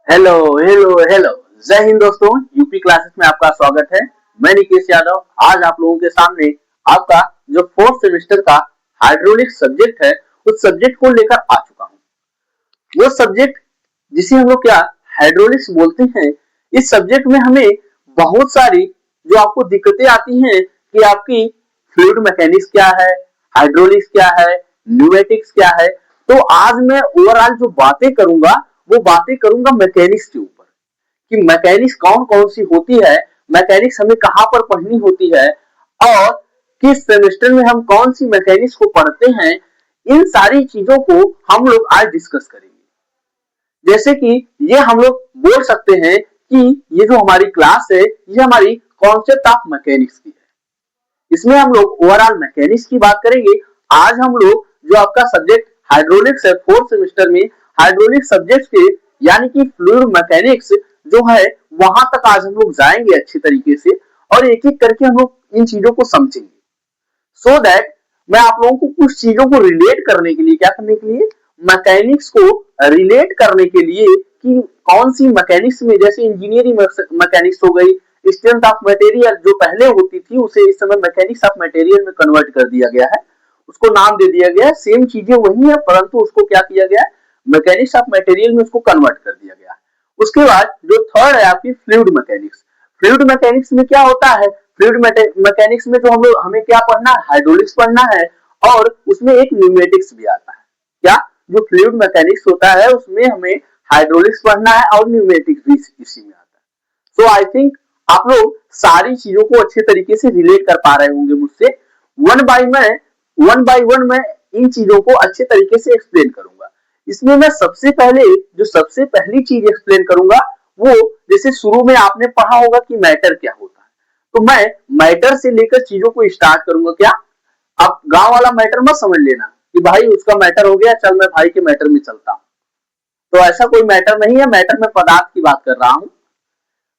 Hello hello hello. जय हिंद दोस्तों, UP classes में आपका स्वागत है। मैं निकेश यादव आज आप लोगों के सामने आपका जो फोर्थ सेमेस्टर का हाइड्रोलिक सब्जेक्ट है उस सब्जेक्ट को लेकर आ चुका हूँ। वो सब्जेक्ट जिसे हम लोग क्या हाइड्रोलिक्स बोलते हैं। इस सब्जेक्ट में हमें बहुत सारी जो आपको दिक्कतें आती हैं कि आपकी फ्लूइड मैकेनिक्स क्या है, हाइड्रोलिक्स क्या है, न्यूमेटिक्स क्या है। तो आज मैं ओवरऑल जो बातें करूंगा वो बातें करूंगा मैकेनिक्स के ऊपर कि मैकेनिक्स कौन कौन सी होती है, मैकेनिक्स हमें कहाँ पर पढ़नी होती है और किस सेमेस्टर में हम कौन सी मैकेनिक्स को पढ़ते हैं। इन सारी चीजों को हम लोग आज डिस्कस करेंगे। जैसे कि ये हम लोग बोल सकते हैं कि ये जो हमारी क्लास है ये हमारी कॉन्सेप्ट ऑफ मैकेनिक्स की है। इसमें हम लोग ओवरऑल मैकेनिक्स की बात करेंगे। आज हम लोग जो आपका सब्जेक्ट हाइड्रोलिक्स है फोर्थ सेमेस्टर में हाइड्रोलिक सब्जेक्ट के यानी कि फ्लूइड मैकेनिक्स जो है वहां तक आज हम लोग जाएंगे अच्छी तरीके से और एक एक करके हम लोग इन चीजों को समझेंगे। सो दैट मैं आप लोगों को कुछ चीजों को रिलेट करने के लिए क्या करने के लिए मैकेनिक्स को रिलेट करने के लिए कि कौन सी मैकेनिक्स में जैसे इंजीनियरिंग मैकेनिक्स हो गई, स्ट्रेंथ ऑफ मटेरियल जो पहले होती थी उसे इस समय मैकेनिक्स ऑफ मटेरियल में कन्वर्ट कर दिया गया है, उसको नाम दे दिया गया है। सेम चीजें वही है परंतु उसको क्या किया गया है, मैकेनिक्स ऑफ मटेरियल में उसको कन्वर्ट कर दिया गया है। उसके बाद जो थर्ड है आपकी फ्लूइड मैकेनिक्स। फ्लूइड मैकेनिक्स में क्या होता है, फ्लूइड मैकेनिक्स में जो हम लोग हमें क्या पढ़ना है, हाइड्रोलिक्स पढ़ना है और उसमें एक न्यूमेटिक्स भी आता है। क्या जो फ्लूइड मैकेनिक्स होता है उसमें हमें हाइड्रोलिक्स पढ़ना है और न्यूमेटिक्स भी इसी में आता है। सो आई थिंक आप लोग सारी चीजों को अच्छे तरीके से रिलेट कर पा रहे होंगे मुझसे। वन बाय वन मैं इन चीजों को अच्छे तरीके से एक्सप्लेन करूंगा। इसमें मैं सबसे पहली चीज एक्सप्लेन करूंगा वो, जैसे शुरू में आपने पढ़ा होगा कि मैटर क्या होता है, तो मैं मैटर से लेकर चीजों को स्टार्ट करूंगा। क्या आप गांव वाला मैटर मत समझ लेना कि भाई उसका मैटर हो गया चल मैं भाई के मैटर में चलता हूं। तो ऐसा कोई मैटर नहीं है, मैटर में पदार्थ की बात कर रहा हूं।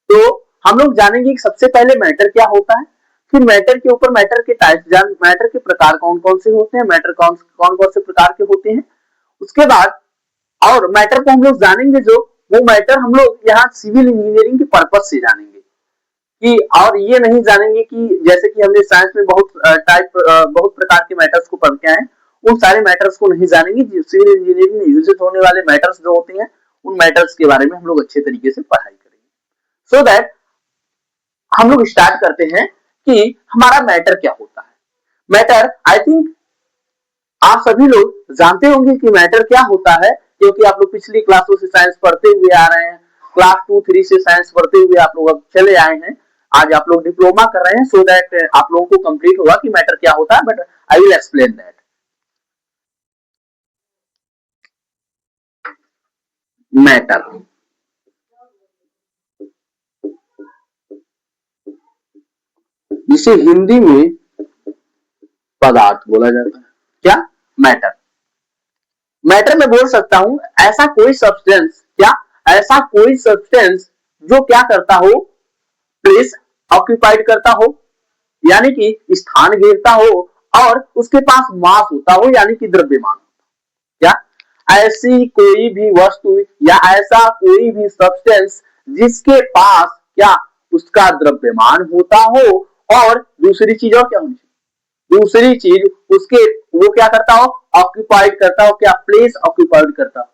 तो हम लोग जानेंगे कि सबसे पहले मैटर क्या होता है, फिर मैटर के ऊपर मैटर के टाइप मैटर के प्रकार कौन कौन से होते हैं, मैटर कौन कौन से प्रकार के होते हैं। उसके बाद और मैटर को हम लोग जानेंगे जो वो मैटर हम लोग यहाँ सिविल इंजीनियरिंग के पर्पज से जानेंगे कि, और ये नहीं जानेंगे कि जैसे कि हमने साइंस में बहुत प्रकार के मैटर्स को पढ़ के आए, उन सारे मैटर्स को नहीं जानेंगे। सिविल इंजीनियरिंग में यूज होने वाले मैटर्स जो होते हैं उन मैटर्स के बारे में हम लोग अच्छे तरीके से पढ़ाई करेंगे। सो दैट हम लोग स्टार्ट करते हैं कि हमारा मैटर क्या होता है। मैटर आई थिंक आप सभी लोग जानते होंगे कि मैटर क्या होता है, क्योंकि आप लोग पिछली क्लासों से साइंस पढ़ते हुए आ रहे हैं। क्लास 2-3 से साइंस पढ़ते हुए आप लोग अब चले आए हैं, आज आप लोग डिप्लोमा कर रहे हैं। सो दैट आप लोगों को कंप्लीट होगा कि मैटर क्या होता है, but I will explain that. Matter जिसे हिंदी में पदार्थ बोला जाता है। क्या मैटर, मैटर में बोल सकता हूं ऐसा कोई सब्सटेंस, क्या ऐसा कोई सब्सटेंस जो क्या करता हो, प्लेस ऑक्यूपाइड करता हो यानी कि स्थान घेरता हो और उसके पास मास होता हो यानी कि द्रव्यमान। क्या ऐसी कोई भी वस्तु या ऐसा कोई भी सब्सटेंस जिसके पास क्या उसका द्रव्यमान होता हो और दूसरी चीज और क्या होनी चाहिए, दूसरी चीज उसके वो क्या करता हो, ऑक्यूपाइड करता हो, क्या प्लेस ऑक्यूपाइड करता हो।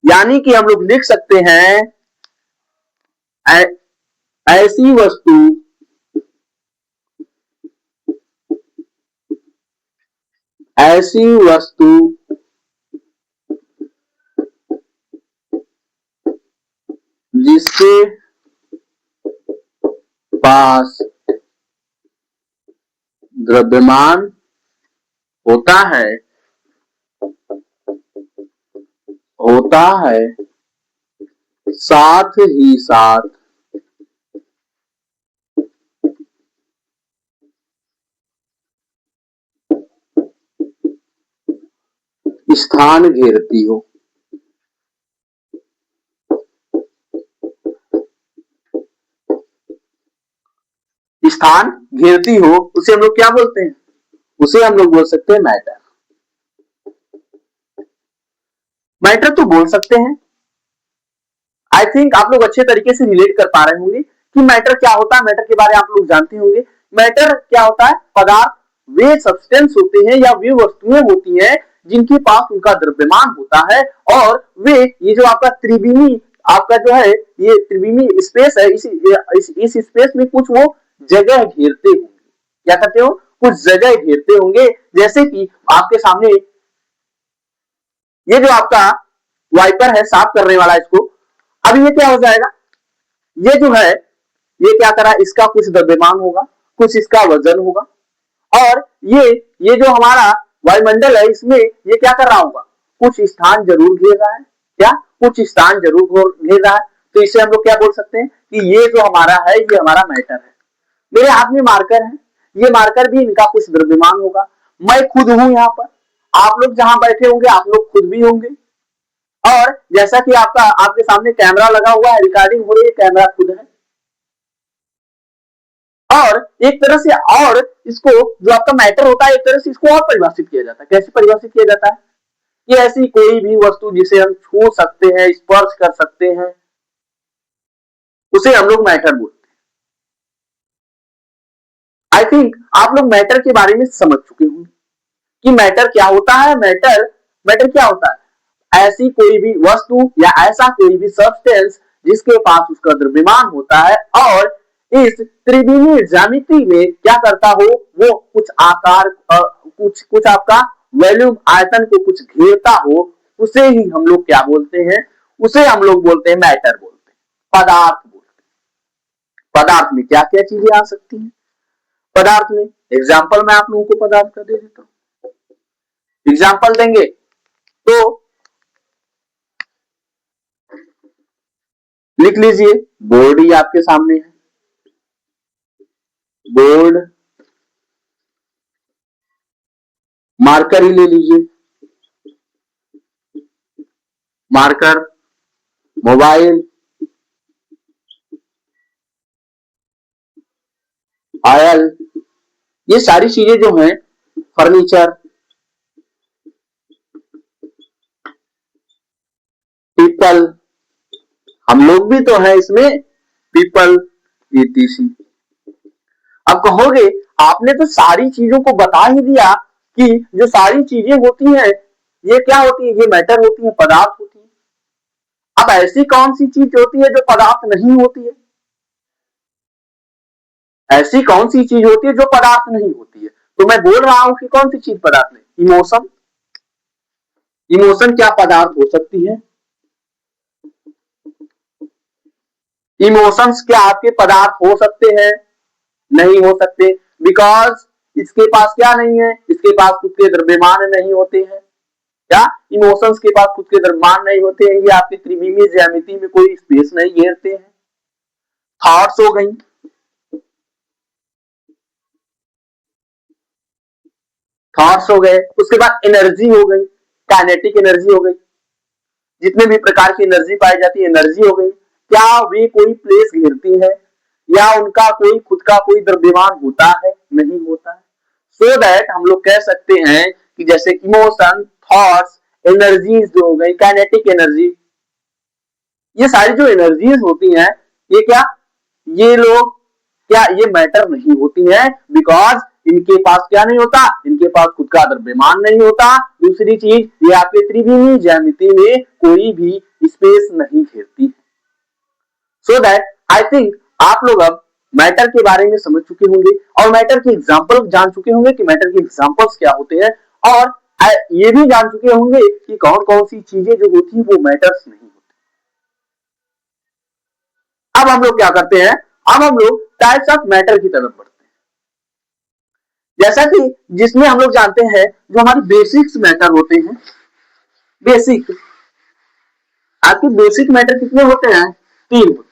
यानी कि हम लोग लिख सकते हैं ऐसी वस्तु ऐसी वस्तु जिसके पास द्रव्यमान होता है साथ ही साथ स्थान घेरती हो। स्थान घेरती हो उसे हम लोग क्या बोलते हैं, उसे हम लोग बोल सकते हैं मैटर। मैटर तो बोल सकते हैं। आई थिंक आप लोग अच्छे तरीके से रिलेट कर पा रहे होंगे कि मैटर क्या होता है। मैटर के बारे में आप लोग जानते होंगे। मैटर क्या होता है? पदार्थ, वे सब्सटेंस होते हैं या वे वस्तुएं होती हैं जिनके पास उनका द्रव्यमान होता है, और वे ये जो आपका त्रिविमी, आपका जो है ये त्रिविमी स्पेस है, इस स्पेस में कुछ वो जगह घेरते होंगे। क्या करते हो? कुछ जगह घेरते होंगे। जैसे कि आपके सामने ये जो आपका वाइपर है साफ करने वाला, इसको अब ये क्या हो जाएगा, ये जो है ये क्या करा, इसका कुछ द्रव्यमान होगा, कुछ इसका वजन होगा, और ये जो हमारा वायुमंडल है इसमें ये क्या कर रहा होगा, कुछ स्थान जरूर घेर रहा है। क्या? कुछ स्थान जरूर घेर रहा है। तो इसे हम लोग क्या बोल सकते हैं कि ये जो हमारा है ये हमारा मैटर है। मेरे हाथ में मार्कर है, ये मार्कर भी इनका कुछ द्रव्यमान होगा। मैं खुद हूं यहाँ पर, आप लोग जहां बैठे होंगे आप लोग खुद भी होंगे, और जैसा कि आपका आपके सामने कैमरा लगा हुआ है, रिकॉर्डिंग हो रही है, कैमरा खुद है। और एक तरह से, और इसको जो आपका मैटर होता है एक तरह से इसको और परिभाषित किया जाता है। कैसे परिभाषित किया जाता है? कि ऐसी कोई भी वस्तु जिसे हम छू सकते हैं, स्पर्श कर सकते हैं, उसे हम लोग मैटर बोलते हैं। आई थिंक आप लोग मैटर के बारे में समझ चुके होंगे कि मैटर क्या होता है। मैटर मैटर क्या होता है? ऐसी कोई भी वस्तु या ऐसा कोई भी सब्सटेंस जिसके पास उसका द्रव्यमान होता है, और इस त्रिविमीय ज्यामिति में क्या करता हो, वो कुछ आकार, कुछ कुछ आपका वॉल्यूम, आयतन को कुछ घेरता हो, उसे ही हम लोग क्या बोलते हैं? उसे हम लोग बोलते हैं मैटर बोलते हैं, पदार्थ बोलते हैं। पदार्थ में क्या क्या चीजें आ सकती हैं? पदार्थ में एग्जाम्पल मैं आप लोगों को पदार्थ का दे देता हूं। एग्जाम्पल देंगे तो लिख लीजिए, बोर्ड ही आपके सामने है, बोर्ड, मार्कर ही ले लीजिए, मार्कर, मोबाइल, ऑयल, ये सारी चीजें जो हैं, फर्नीचर, पीपल, हम लोग भी तो हैं इसमें, पीपल, ईटीसी। अब कहोगे आपने तो सारी चीजों को बता ही दिया कि जो सारी चीजें होती हैं ये क्या होती है, ये मैटर होती है, पदार्थ होती है। अब ऐसी कौन सी चीज होती है जो पदार्थ नहीं होती है? ऐसी कौन सी चीज होती है जो पदार्थ नहीं होती है? तो मैं बोल रहा हूं कि कौन सी चीज पदार्थ नहीं? इमोशन। इमोशन क्या पदार्थ हो सकती है? इमोशंस क्या आपके पदार्थ हो सकते हैं? नहीं हो सकते, बिकॉज इसके पास क्या नहीं है, इसके पास खुद के द्रव्यमान नहीं होते हैं। क्या? इमोशंस के पास खुद के द्रव्यमान नहीं होते हैं, ये आपकी त्रिविमीय ज्यामिति में कोई स्पेस नहीं घेरते हैं। थॉट्स हो गई, थॉट्स हो गए, उसके बाद एनर्जी हो गई, काइनेटिक एनर्जी हो गई, जितने भी प्रकार की एनर्जी पाई जाती है एनर्जी हो गई। क्या वे कोई प्लेस घेरती है, या उनका कोई खुद का कोई द्रव्यमान होता है? नहीं होता है। सो दैट हम लोग कह सकते हैं कि जैसे इमोशन, थॉट्स, एनर्जीज जो हो गई, काइनेटिक एनर्जी, ये सारी जो एनर्जीज होती हैं, ये क्या, ये लोग क्या, ये मैटर नहीं होती हैं, बिकॉज इनके पास क्या नहीं होता, इनके पास खुद का द्रव्यमान नहीं होता। दूसरी चीज, ये आपके त्रिविमीय ज्यामिति में कोई भी स्पेस नहीं घेरती। सो दैट आई थिंक आप लोग अब मैटर के बारे में समझ चुके होंगे, और मैटर के एग्जाम्पल जान चुके होंगे कि मैटर के एग्जाम्पल्स क्या होते हैं, और ये भी जान चुके होंगे कि कौन कौन सी चीजें जो होती है वो मैटर्स नहीं होती। अब हम लोग क्या करते हैं, अब हम लोग टाइप्स ऑफ मैटर की तरफ बढ़ते हैं। जैसा कि जिसमें हम लोग जानते हैं जो हमारे बेसिक्स मैटर होते हैं, बेसिक, आपके बेसिक मैटर कितने होते हैं? 3 होते हैं।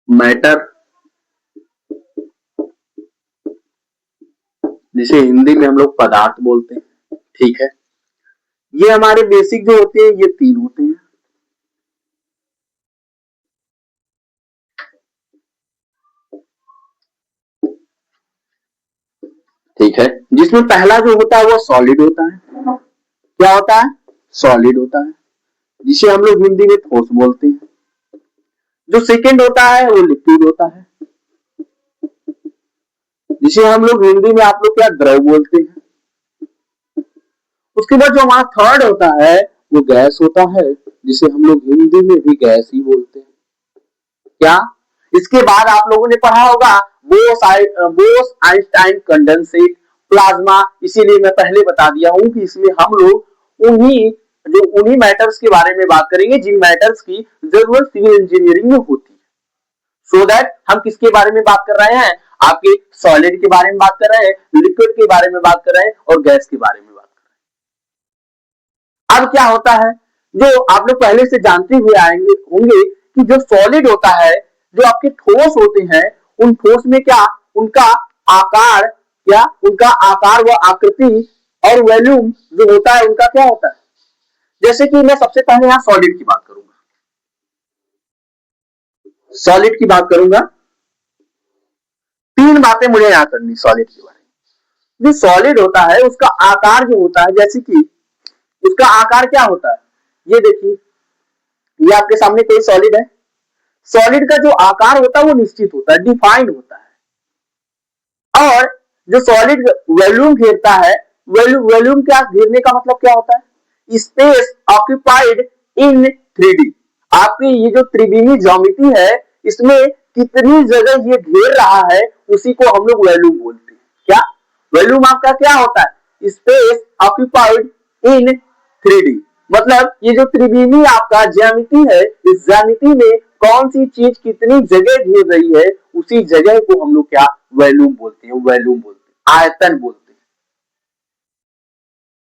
मैटर, जिसे हिंदी में हम लोग पदार्थ बोलते हैं, ठीक है। ये हमारे बेसिक जो होते हैं ये 3 होते हैं। ठीक है, जिसमें पहला जो होता है वो सॉलिड होता है। क्या होता है? सॉलिड होता है, जिसे हम लोग हिंदी में ठोस बोलते हैं। जो सेकंड होता है वो लिक्विड होता है, जिसे हम लोग हिंदी में आप लोग क्या द्रव बोलते हैं। उसके बाद जो हमारा थर्ड होता है वो गैस होता है, जिसे हम लोग हिंदी में भी गैस ही बोलते हैं। क्या? इसके बाद आप लोगों ने पढ़ा होगा बोस आइंस्टाइन कंडेंसेट, प्लाज्मा। इसीलिए मैं पहले बता दिया हूं कि इसमें हम लोग उन्हीं मैटर्स के बारे में बात करेंगे जिन मैटर्स की जरूरत सिविल इंजीनियरिंग में होती है। सो दैट हम किसके बारे में बात कर रहे हैं? आपके सॉलिड के बारे में बात कर रहे हैं, लिक्विड के बारे में बात कर रहे हैं और गैस के बारे में बात कर रहे हैं। अब क्या होता है, जो आप लोग पहले से जानते हुए आएंगे होंगे कि जो सॉलिड होता है, जो आपके ठोस होते हैं, उन ठोस में क्या उनका आकार व आकृति और वॉल्यूम जो होता है उनका क्या होता है। जैसे कि मैं सबसे पहले यहां सॉलिड की बात करूंगा। सॉलिड की बात करूंगा, तीन बातें मुझे यहां करनी सॉलिड के बारे में। जो सॉलिड होता है उसका आकार जो होता है, जैसे कि उसका आकार क्या होता है, ये देखिए, ये आपके सामने कोई सॉलिड है। सॉलिड का जो आकार होता है वो निश्चित होता है, डिफाइंड होता है। और जो सॉलिड वॉल्यूम घेरता है, वॉल्यूम क्या घेरने का मतलब क्या होता है? Space occupied in 3D। आपकी ये जो त्रिविमी ज्योमेट्री है, इसमें कितनी जगह ये घेर रहा है, उसी को हम लोग वॉल्यूम बोलते हैं। क्या? वॉल्यूम आपका क्या होता है? Space occupied in 3D। मतलब ये जो त्रिविमी आपका ज्यामिति है, इस ज्यामिति में कौन सी चीज कितनी जगह घेर रही है, उसी जगह को हम लोग क्या वॉल्यूम बोलते हैं, वॉल्यूम बोलते हैं, आयतन बोलते हैं।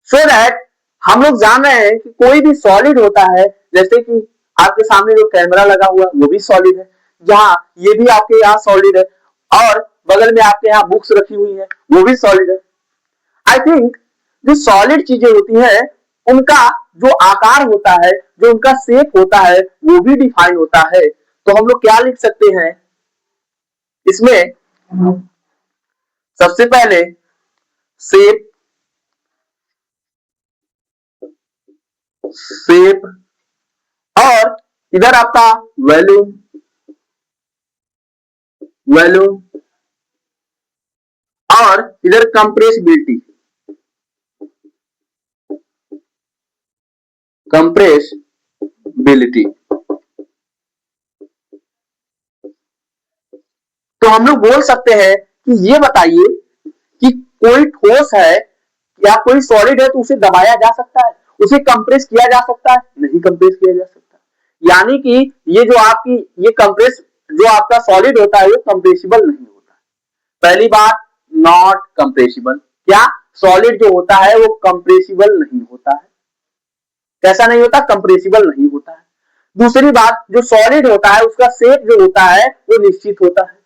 सो दैट हम लोग जान रहे हैं कि कोई भी सॉलिड होता है, जैसे कि आपके सामने जो कैमरा लगा हुआ वो भी सॉलिड है, जहां ये भी आपके यहाँ सॉलिड है, और बगल में आपके यहाँ बुक्स रखी हुई है वो भी सॉलिड है। आई थिंक जो सॉलिड चीजें होती है उनका जो आकार होता है, जो उनका शेप होता है, वो भी डिफाइन होता है। तो हम लोग क्या लिख सकते हैं इसमें? सबसे पहले शेप और इधर आपका वॉल्यूम और इधर कंप्रेसिबिलिटी तो हम लोग बोल सकते हैं कि ये बताइए कि कोई ठोस है या कोई सॉलिड है तो उसे दबाया जा सकता है, उसे कंप्रेस किया जा सकता है? नहीं कंप्रेस किया जा सकता। यानी कि ये जो आपकी ये कंप्रेस जो आपका सॉलिड होता है वो कंप्रेसिबल नहीं होता। पहली बात, नॉट कंप्रेसिबल। क्या? सॉलिड जो होता है वो कंप्रेसिबल नहीं होता है। कैसा नहीं होता? कंप्रेसिबल नहीं होता है। दूसरी बात, जो सॉलिड होता है उसका शेप जो होता है वो निश्चित होता है।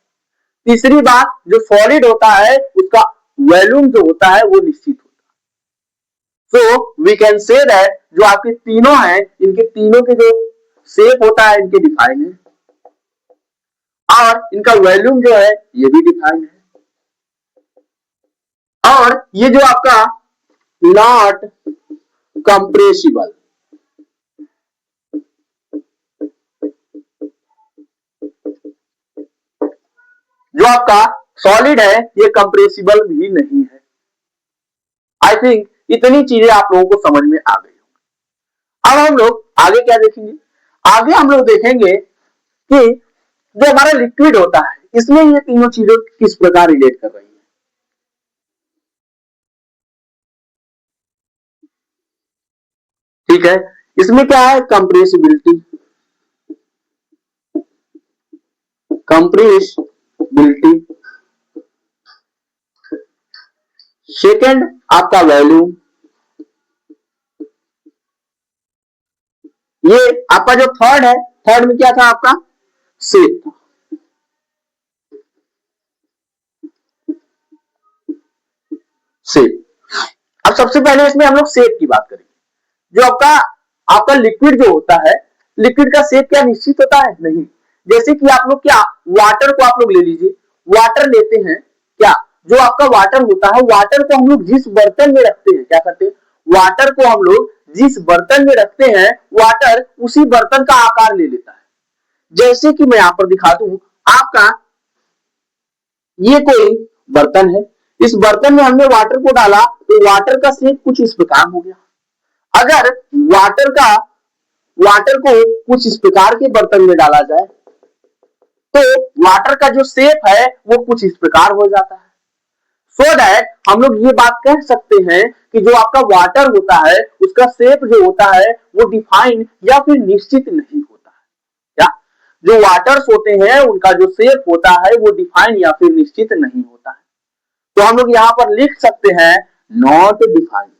तीसरी बात, जो सॉलिड होता है उसका वॉल्यूम जो होता है वो निश्चित होता है। So we can say that जो आपके तीनों हैं, इनके तीनों के जो शेप होता है इनके डिफाइन है, और इनका वॉल्यूम जो है ये भी डिफाइन है, और ये जो आपका नॉट कंप्रेसिबल, जो आपका सॉलिड है ये कंप्रेसिबल भी नहीं है। आई थिंक इतनी चीजें आप लोगों को समझ में आ गई होंगी। अब हम लोग आगे क्या देखेंगे? आगे हम लोग देखेंगे कि जो हमारा लिक्विड होता है इसमें ये तीनों चीजें किस प्रकार रिलेट कर रही है। ठीक है, इसमें क्या है? कंप्रेसिबिलिटी, सेकेंड आपका वॉल्यूम, ये आपका जो थर्ड है, थर्ड में क्या था आपका? शेप था। शेप। अब सबसे पहले इसमें हम लोग शेप की बात करेंगे। जो आपका लिक्विड जो होता है, लिक्विड का शेप क्या निश्चित होता है? नहीं। जैसे कि आप लोग क्या वाटर को आप लोग ले लीजिए, वाटर लेते हैं, क्या जो आपका वाटर होता है, वाटर को हम लोग जिस बर्तन में रखते हैं, क्या करते हैं, वाटर को हम लोग जिस बर्तन में रखते हैं, वाटर उसी बर्तन का आकार ले लेता है। जैसे कि मैं यहां पर दिखा दूं, आपका ये कोई बर्तन है, इस बर्तन में हमने वाटर को डाला तो वाटर का शेप कुछ इस प्रकार हो गया। अगर वाटर को कुछ इस प्रकार के बर्तन में डाला जाए तो वाटर का जो शेप है वो कुछ इस प्रकार हो जाता है। सो दैट हम लोग ये बात कह सकते हैं कि जो आपका वाटर होता है उसका शेप जो होता है वो डिफाइन या फिर निश्चित नहीं होता है। क्या जो वाटर्स होते हैं उनका जो शेप होता है वो डिफाइन या फिर निश्चित नहीं होता है। तो हम लोग यहां पर लिख सकते हैं नॉट डिफाइंड।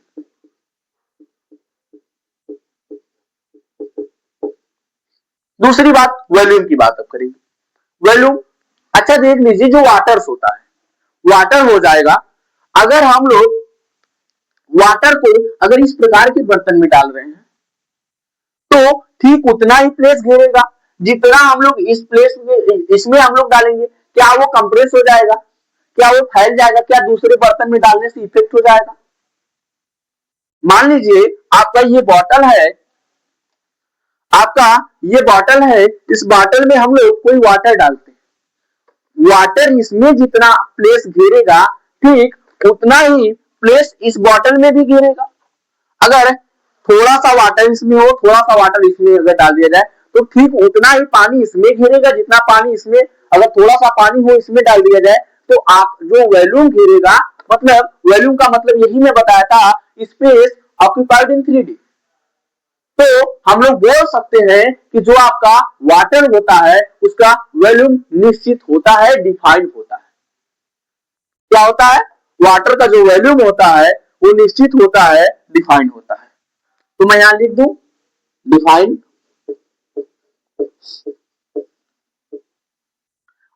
दूसरी बात, वॉल्यूम की बात अब करेंगे। वॉल्यूम, अच्छा देख लीजिए, जो वाटर्स होता है, वाटर हो जाएगा। अगर हम लोग वाटर को अगर इस प्रकार के बर्तन में डाल रहे हैं तो ठीक उतना ही प्लेस घेरेगा जितना हम लोग इस प्लेस में इसमें हम लोग डालेंगे। क्या वो कंप्रेस हो जाएगा, क्या वो फैल जाएगा, क्या दूसरे बर्तन में डालने से इफेक्ट हो जाएगा? मान लीजिए आपका ये बॉटल है, आपका ये बॉटल है, इस बॉटल में हम लोग कोई वाटर डालते हैं, वाटर इसमें जितना प्लेस घेरेगा ठीक उतना ही प्लेस इस बॉटल में भी घेरेगा। अगर थोड़ा सा वाटर इसमें हो, थोड़ा सा वाटर इसमें अगर डाल दिया जाए तो ठीक उतना ही पानी इसमें घेरेगा जितना पानी इसमें, अगर थोड़ा सा पानी हो इसमें डाल दिया जाए तो आप जो वॉल्यूम घेरेगा, मतलब वॉल्यूम का मतलब यही मैं बताया था, स्पेस ऑक्यूपाइड इन 3D। तो हम लोग बोल सकते हैं कि जो आपका वाटर होता है उसका वॉल्यूम निश्चित होता है, डिफाइंड होता है। क्या होता है? वाटर का जो वॉल्यूम होता है वो निश्चित होता है, डिफाइंड होता है। तो मैं यहां लिख दूं डिफाइंड।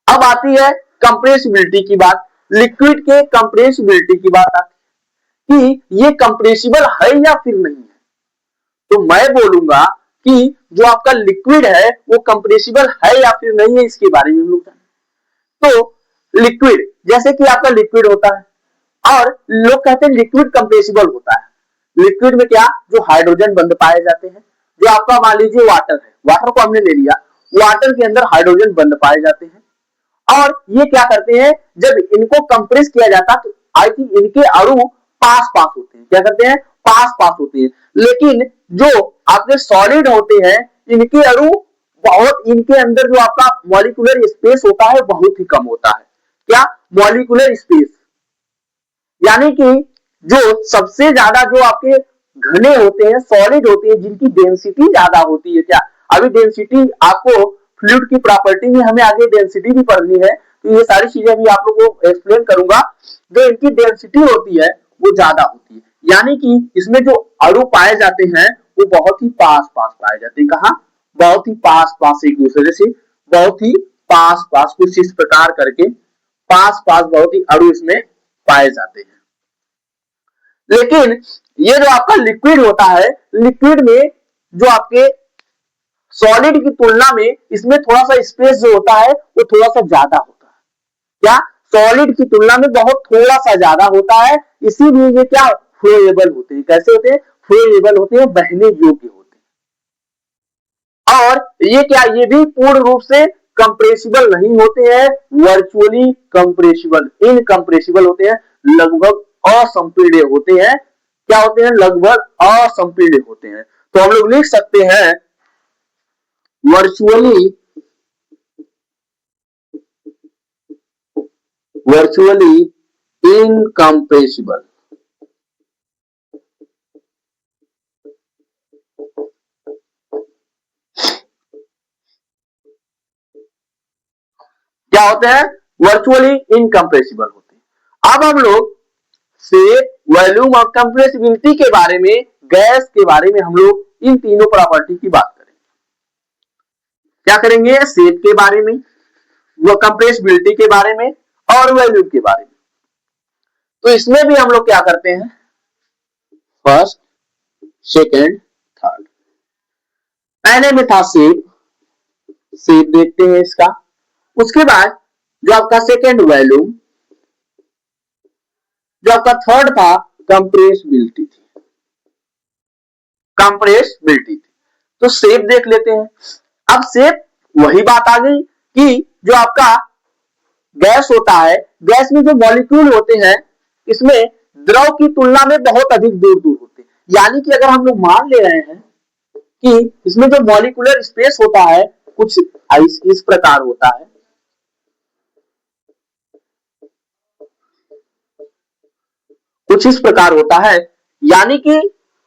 अब आती है कंप्रेसिबिलिटी की बात। लिक्विड के कंप्रेसिबिलिटी की बात आती है कि ये कंप्रेसिबल है या फिर नहीं है। तो मैं बोलूंगा कि जो आपका लिक्विड है वो कंप्रेसिबल है या फिर नहीं है, इसके बारे में हम लोग जानें। तो लिक्विड, जैसे कि आपका लिक्विड होता है और लोग कहते हैं लिक्विड कंप्रेसिबल होता है। लिक्विड में क्या, जो हाइड्रोजन बंद पाए जाते हैं, जो आपका मान लीजिए वाटर है, वाटर को हमने ले लिया, वाटर के अंदर हाइड्रोजन बंद पाए जाते हैं और ये क्या करते हैं, जब इनको कंप्रेस किया जाता तो आई थिंक इनके अणु पास पास होते हैं। क्या करते हैं? पास पास होते हैं। लेकिन जो आपके सॉलिड होते हैं इनके अणु बहुत, इनके अंदर जो आपका मॉलिक्यूलर स्पेस होता है बहुत ही कम होता है। क्या? मॉलिक्यूलर स्पेस, यानी कि जो सबसे ज्यादा जो आपके घने होते हैं, सॉलिड होते हैं, जिनकी डेंसिटी ज्यादा होती है। क्या अभी डेंसिटी आपको फ्लूइड की प्रॉपर्टी में हमें आगे डेंसिटी भी पढ़नी है, तो ये सारी चीजें भी आप लोगों को एक्सप्लेन करूंगा। जो इनकी डेंसिटी होती है वो ज्यादा होती है, यानी कि इसमें जो अणु पाए जाते हैं वो बहुत ही पास पास पाए जाते हैं। कहा? बहुत ही पास पास एक दूसरे से, बहुत ही पास पास, कुछ इस प्रकार करके पास पास बहुत ही अणु इसमें पाए जाते हैं। लेकिन ये जो आपका लिक्विड होता है, लिक्विड में जो आपके सॉलिड की तुलना में इसमें थोड़ा सा स्पेस जो होता है वो थोड़ा सा ज्यादा होता है। क्या? सॉलिड की तुलना में बहुत थोड़ा सा ज्यादा होता है, इसीलिए ये क्या, फ्लोएबल होते हैं। कैसे होते हैं? फ्लोएबल होते हैं, बहने योग्य होते हैं। और ये क्या, ये भी पूर्ण रूप से कंप्रेसिबल नहीं होते हैं, वर्चुअली कंप्रेसिबल, इनकंप्रेसिबल होते हैं, लगभग असंपीड्य होते हैं। क्या होते हैं? लगभग असंपीड्य होते हैं। तो हम लोग लिख सकते हैं वर्चुअली इनकंप्रेसिबल। क्या होते हैं? वर्चुअली इनकंप्रेसिबल होते हैं। अब हम लोग से वॉल्यूम और कंप्रेसिबिलिटी के बारे में, गैस के बारे में हम लोग इन तीनों प्रॉपर्टी की बात करेंगे। क्या करेंगे? शेप के बारे में, वो कंप्रेसिबिलिटी के बारे में और वॉल्यूम के बारे में। तो इसमें भी हम लोग क्या करते हैं, फर्स्ट सेकेंड थर्ड। पहले में था शेप, शेप देखते हैं इसका। उसके बाद जो आपका सेकेंड वॉल्यूम, जो आपका थर्ड था कंप्रेसिबिलिटी थी, कंप्रेसिबिलिटी थी। तो शेप देख लेते हैं। अब शेप वही बात आ गई कि जो आपका गैस होता है, गैस में जो मॉलिक्यूल होते हैं इसमें द्रव की तुलना में बहुत अधिक दूर दूर होते हैं। यानी कि अगर हम लोग मान ले रहे हैं कि इसमें जो मॉलिक्यूलर स्पेस होता है कुछ इस प्रकार होता है, कुछ इस प्रकार होता है, यानी कि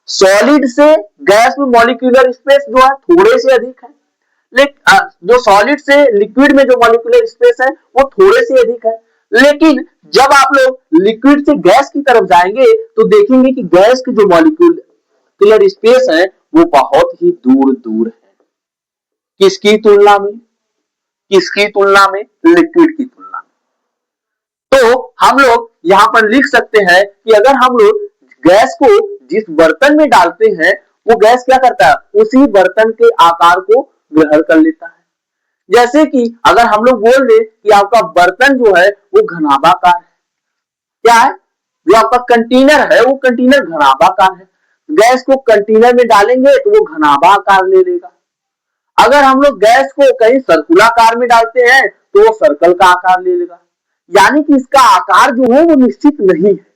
सॉलिड से गैस में मॉलिक्यूलर स्पेस जो है थोड़े से अधिक है, लेकिन जो सॉलिड से लिक्विड में जो मॉलिक्यूलर स्पेस है वो थोड़े से अधिक है। लेकिन जब आप लोग लिक्विड से गैस की तरफ जाएंगे तो देखेंगे कि गैस की जो मॉलिक्यूलर स्पेस है वो बहुत ही दूर दूर है। किसकी तुलना में? किसकी तुलना में? लिक्विड की तुलना में। तो हम लोग यहां पर लिख सकते हैं कि अगर हम लोग गैस को जिस बर्तन में डालते हैं वो गैस क्या करता है, उसी बर्तन के आकार को ग्रहण कर लेता है। जैसे कि अगर हम लोग बोल दें कि आपका बर्तन जो है वो घनाभाकार है, क्या है, जो आपका कंटेनर है वो कंटेनर घनाभाकार है, गैस को कंटेनर में डालेंगे तो वो घनाभाकार ले लेगा। अगर हम लोग गैस को कहीं सर्कुलाकार में डालते हैं तो वो सर्कल का आकार ले लेगा। यानी कि इसका आकार जो है वो निश्चित नहीं है,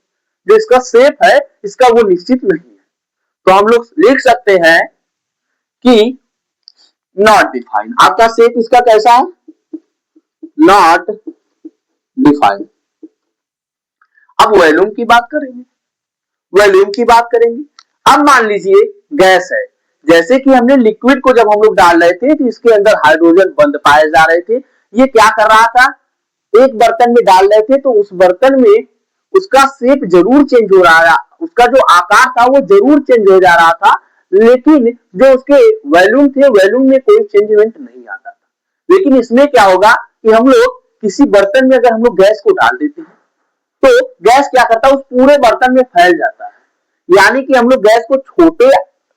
जो इसका शेप है इसका वो निश्चित नहीं है। तो हम लोग लिख सकते हैं कि नॉट डिफाइंड। आपका शेप इसका कैसा है? Not defined. अब वॉल्यूम की बात करेंगे, वॉल्यूम की बात करेंगे। अब मान लीजिए गैस है, जैसे कि हमने लिक्विड को जब हम लोग डाल रहे थे तो इसके अंदर हाइड्रोजन बंद पाए जा रहे थे। ये क्या कर रहा था, एक बर्तन में डाल रहे थे तो उस बर्तन में उसका शेप जरूर चेंज हो रहा था, उसका जो आकार था वो जरूर चेंज हो जा रहा था, लेकिन जो उसके वॉल्यूम थे वॉल्यूम में कोई चेंजमेंट नहीं आता था। लेकिन इसमें क्या होगा कि हम लोग किसी बर्तन में अगर हम लोग गैस को डाल देते हैं तो गैस क्या करता है, उस पूरे बर्तन में फैल जाता है। यानी कि हम लोग गैस को छोटे,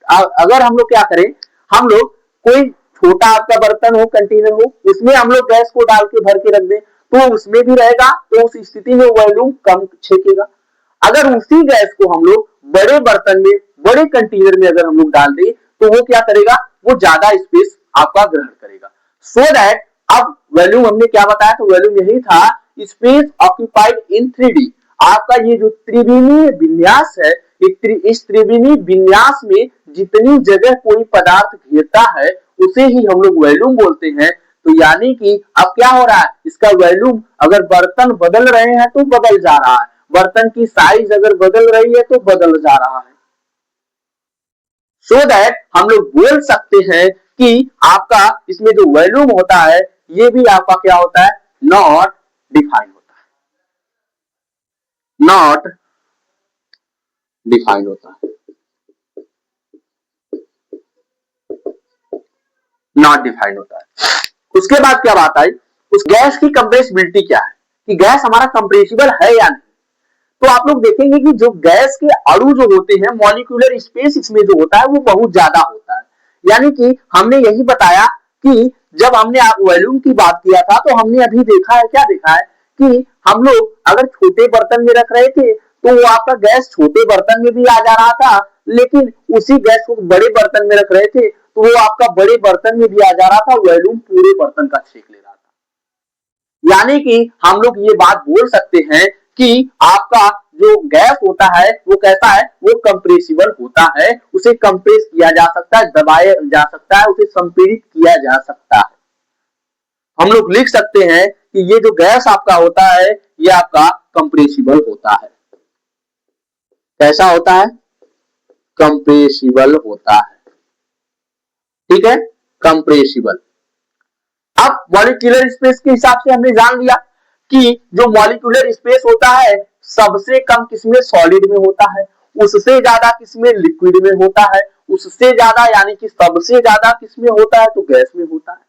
अगर हम लोग क्या करें, हम लोग कोई छोटा आपका बर्तन हो, कंटेनर हो, उसमें हम लोग गैस को डाल के भर के रख दें तो उसमें भी रहेगा, तो उस स्थिति में वॉल्यूम कम छेकेगा। अगर उसी गैस को हम लोग बड़े बर्तन में, बड़े कंटेनर में अगर हम लोग डाल दें तो वो क्या करेगा, वो ज्यादा स्पेस आपका ग्रहण करेगा। सो दैट अब वॉल्यूम हमने क्या बताया, तो वॉल्यूम यही था, स्पेस ऑक्यूपाइड इन 3D। आपका ये जो त्रिविमीय विन्यास है, इस त्रिविमीय विन्यास में जितनी जगह कोई पदार्थ घेरता है उसे ही हम लोग वॉल्यूम बोलते हैं। तो यानी कि अब क्या हो रहा है, इसका वॉल्यूम अगर बर्तन बदल रहे हैं तो बदल जा रहा है, बर्तन की साइज अगर बदल रही है तो बदल जा रहा है। सो दैट हम लोग बोल सकते हैं कि आपका इसमें जो वॉल्यूम होता है ये भी आपका क्या होता है, नॉट डिफाइंड होता है, नॉट डिफाइंड होता है, नॉट डिफाइंड होता है। उसके बाद क्या बात आई, उस गैस की कंप्रेसिबिलिटी क्या है, कि गैस हमारा कंप्रेसिबल है या नहीं। तो आप लोग देखेंगे कि जो गैस के अणु जो होते हैं, मॉलिक्यूलर स्पेस इसमें जो होता है वो बहुत ज्यादा होता है। यानी कि हमने यही बताया कि जब हमने वॉल्यूम की बात किया था तो हमने अभी देखा है, क्या देखा है कि हम लोग अगर छोटे बर्तन में रख रहे थे तो वो आपका गैस छोटे बर्तन में भी आ जा रहा था, लेकिन उसी गैस को बड़े बर्तन में रख रहे थे तो वो आपका बड़े बर्तन में भी आ जा रहा था, वॉल्यूम पूरे बर्तन का छेक ले रहा था। यानी कि हम लोग ये बात बोल सकते हैं कि आपका जो गैस होता है वो कैसा है, वो कंप्रेसिबल होता है, उसे कंप्रेस किया जा सकता है, दबाया जा सकता है, उसे संपीड़ित किया जा सकता है। हम लोग लिख सकते हैं कि ये जो गैस आपका होता है ये आपका कंप्रेसिबल होता है। कैसा होता है, कंप्रेसिबल होता है, ठीक है, कंप्रेसिबल। अब मॉलिक्यूलर स्पेस के हिसाब से हमने जान लिया कि जो मॉलिक्यूलर स्पेस होता है सबसे कम किसमें, सॉलिड में होता है, उससे ज्यादा किसमें, लिक्विड में होता है, उससे ज्यादा यानी कि सबसे ज्यादा किसमें होता है, तो गैस में होता है।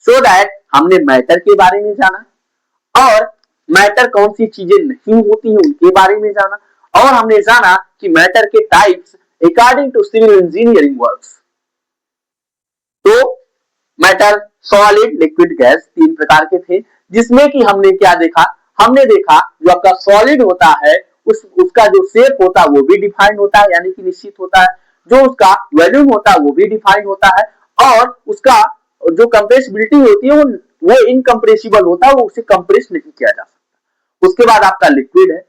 सो दैट हमने मैटर के बारे में जाना और मैटर कौन सी चीजें नहीं होती है उनके बारे में जाना, और हमने जाना कि मैटर के types according to civil engineering works. तो मैटर, सॉलिड, लिक्विड, गैस तीन प्रकार के थे, जिसमें कि हमने क्या देखा, हमने देखा जो आपका सॉलिड होता है उसका जो शेप होता है वो भी डिफाइंड होता है, यानी कि निश्चित होता है। जो उसका वॉल्यूम होता है वो भी डिफाइंड होता है, और उसका जो कंप्रेसिबिलिटी होती है वो इनकम्प्रेसिबल होता है, वो उसे कंप्रेस नहीं किया जा सकता। उसके बाद आपका लिक्विड है।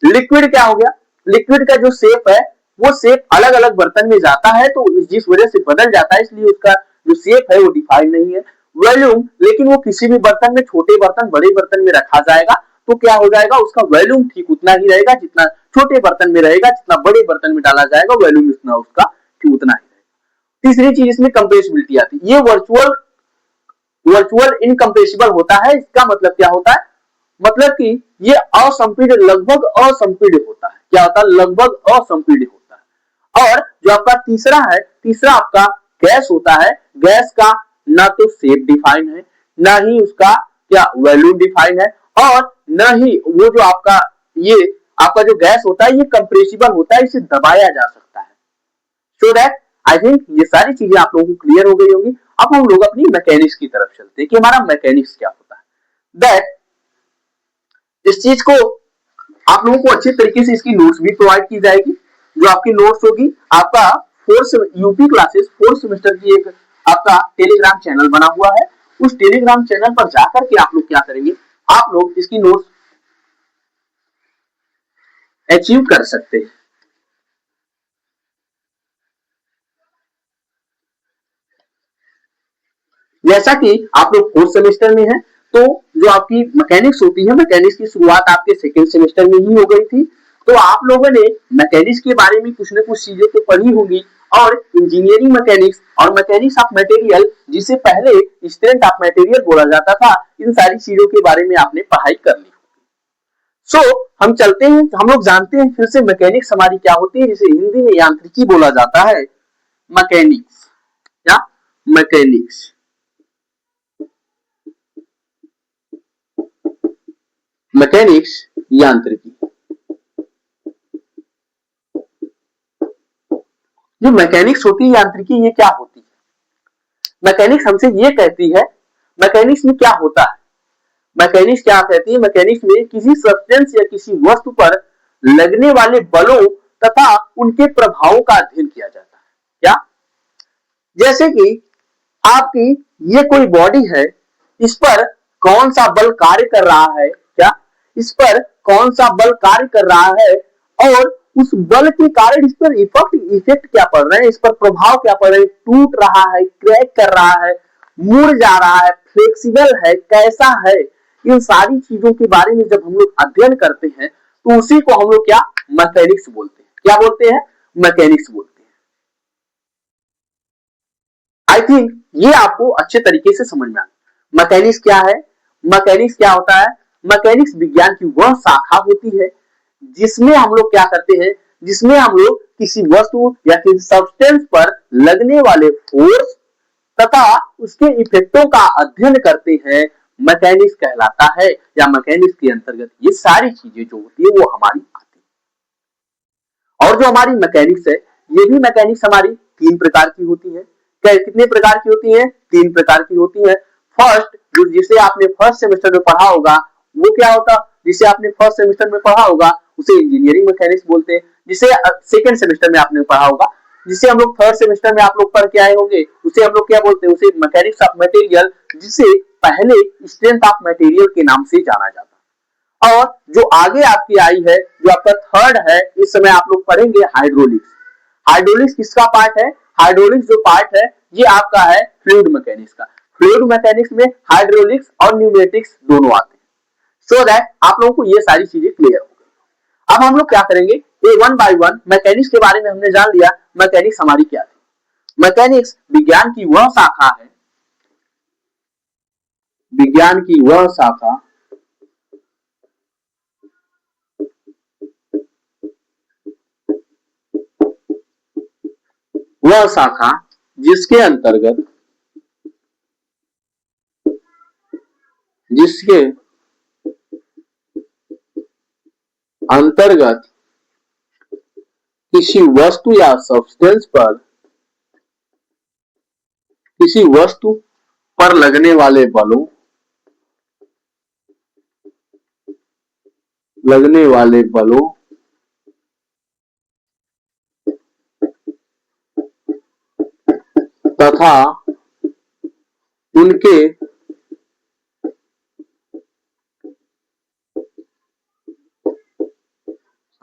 लिक्विड क्या हो गया? लिक्विड का जो शेप है वो शेप अलग अलग बर्तन में जाता है, तो जिस वजह से बदल जाता है, इसलिए उसका जो शेप है वो डिफाइंड नहीं है। वॉल्यूम, लेकिन वो किसी भी बर्तन में, छोटे बर्तन बड़े बर्तन में रखा जाएगा तो क्या हो जाएगा, उसका वॉल्यूम ठीक उतना ही रहेगा जितना छोटे बर्तन में रहेगा, जितना बड़े बर्तन में डाला जाएगा वॉल्यूम इतना उसका ठीक उतना ही रहेगा। तीसरी चीज इसमें कंप्रेसिबिलिटी आती है। ये वर्चुअल इनकम्प्रेसिबल होता है। इसका मतलब क्या होता है? मतलब कि ये असंपीड्य, लगभग असंपीड्य होता है। क्या होता है? लगभग असंपीड्य होता है। और जो आपका तीसरा है, तीसरा आपका गैस होता है। गैस का ना तो शेप डिफाइन है, ना ही उसका क्या वॉल्यूम डिफाइन है, और न ही वो जो आपका ये आपका जो गैस होता है ये कंप्रेसिबल होता है, इसे दबाया जा सकता है। सो दैट आई थिंक ये सारी चीजें आप लोगों को क्लियर हो गई होंगी। अब हम लोग अपनी मैकेनिक्स की तरफ चलते हैं कि हमारा मैकेनिक्स क्या होता है। दैट इस चीज को आप लोगों को अच्छे तरीके से इसकी नोट्स भी प्रोवाइड की जाएगी। जो आपकी नोट्स होगी, आपका यूपी क्लासेस 4th सेमेस्टर की एक आपका टेलीग्राम चैनल बना हुआ है। उस टेलीग्राम चैनल पर जाकर के आप लोग क्या करेंगे, आप लोग इसकी नोट्स अचीव कर सकते हैं। जैसा कि आप लोग 4th सेमेस्टर में हैं, तो जो आपकी मैकेनिक्स होती है, मैकेनिक्स की शुरुआत आपके 2nd सेमेस्टर में ही हो गई थी। तो आप लोगों ने मैकेनिक्स के बारे में कुछ न कुछ चीजें तो पढ़ी होंगी, और इंजीनियरिंग मैकेनिक्स और मैकेनिक्स ऑफ मटेरियल, जिसे पहले स्ट्रेंथ ऑफ मटेरियल बोला जाता था, इन सारी चीजों के बारे में आपने पढ़ाई कर ली। सो हम चलते हैं, हम लोग जानते हैं फिर से मैकेनिक्स हमारी क्या होती है, जिसे हिंदी में यांत्रिकी बोला जाता है। मैकेनिक्स या मैकेनिक्स, मैकेनिक्स यांत्रिकी। जो मैकेनिक्स होती है यांत्रिकी, ये क्या होती है? मैकेनिक्स हमसे ये कहती है, मैकेनिक्स में क्या होता है, मैकेनिक्स क्या कहती है, मैकेनिक्स में किसी सब्सटेंस या किसी वस्तु पर लगने वाले बलों तथा उनके प्रभावों का अध्ययन किया जाता है। क्या? जैसे कि आपकी ये कोई बॉडी है, इस पर कौन सा बल कार्य कर रहा है, क्या इस पर कौन सा बल कार्य कर रहा है, और उस बल के कारण इस पर इफेक्ट क्या पड़ रहे हैं, इस पर प्रभाव क्या पड़ रहे हैं, टूट रहा है, क्रैक कर रहा है, मुड़ जा रहा है, फ्लेक्सिबल है, कैसा है, इन सारी चीजों के बारे में जब हम लोग अध्ययन करते हैं तो उसी को हम लोग क्या मैकेनिक्स बोलते हैं। क्या बोलते हैं? मैकेनिक्स बोलते हैं। आई थिंक ये आपको अच्छे तरीके से समझ में आ गया। मैकेनिक्स क्या है, मैकेनिक्स क्या होता है? मैकेनिक्स विज्ञान की वह शाखा होती है जिसमें हम लोग क्या करते हैं, जिसमें हम लोग किसी वस्तु या किसी सब्सटेंस पर लगने वाले फोर्स तथा उसके इफेक्टों का अध्ययन करते हैं, मैकेनिक्स कहलाता है। या मैकेनिक्स के अंतर्गत ये सारी चीजें जो होती है वो हमारी आती है। और जो हमारी मैकेनिक्स है, ये भी मैकेनिक्स हमारी 3 प्रकार की होती है। कितने प्रकार की होती है? 3 प्रकार की होती है। फर्स्ट, जिसे आपने फर्स्ट सेमेस्टर में पढ़ा होगा, वो क्या होता, जिसे आपने फर्स्ट सेमेस्टर में पढ़ा होगा उसे इंजीनियरिंग मैकेनिक्स बोलते हैं। जिसे सेकंड सेमेस्टर में आपने पढ़ा होगा, जिसे हम लोग थर्ड सेमेस्टर में आप लोग पढ़ के आए होंगे, उसे हम लोग क्या बोलते हैं, उसे मैकेनिक्स ऑफ मटेरियल, जिसे पहले स्ट्रेंथ ऑफ मटेरियल के नाम से जाना जाता। और जो आगे आपकी आई है, जो आपका थर्ड है, इस समय आप लोग पढ़ेंगे हाइड्रोलिक्स। हाइड्रोलिक्स किसका पार्ट है? हाइड्रोलिक्स जो पार्ट है ये आपका है फ्लूइड मैकेनिक्स का। फ्लूइड मैकेनिक्स में हाइड्रोलिक्स और न्यूमेटिक्स दोनों आते हैं। सो दैट आप लोगों को ये सारी चीजें क्लियर हो गई। अब हम लोग क्या करेंगे, ये 1 बाय 1 मैकेनिक्स के बारे में हमने जान लिया। मैकेनिक्स हमारी क्या है? मैकेनिक्स विज्ञान की वह शाखा है, विज्ञान की वह शाखा जिसके अंतर्गत किसी वस्तु या सब्सटेंस पर, किसी वस्तु पर लगने वाले बलों, तथा उनके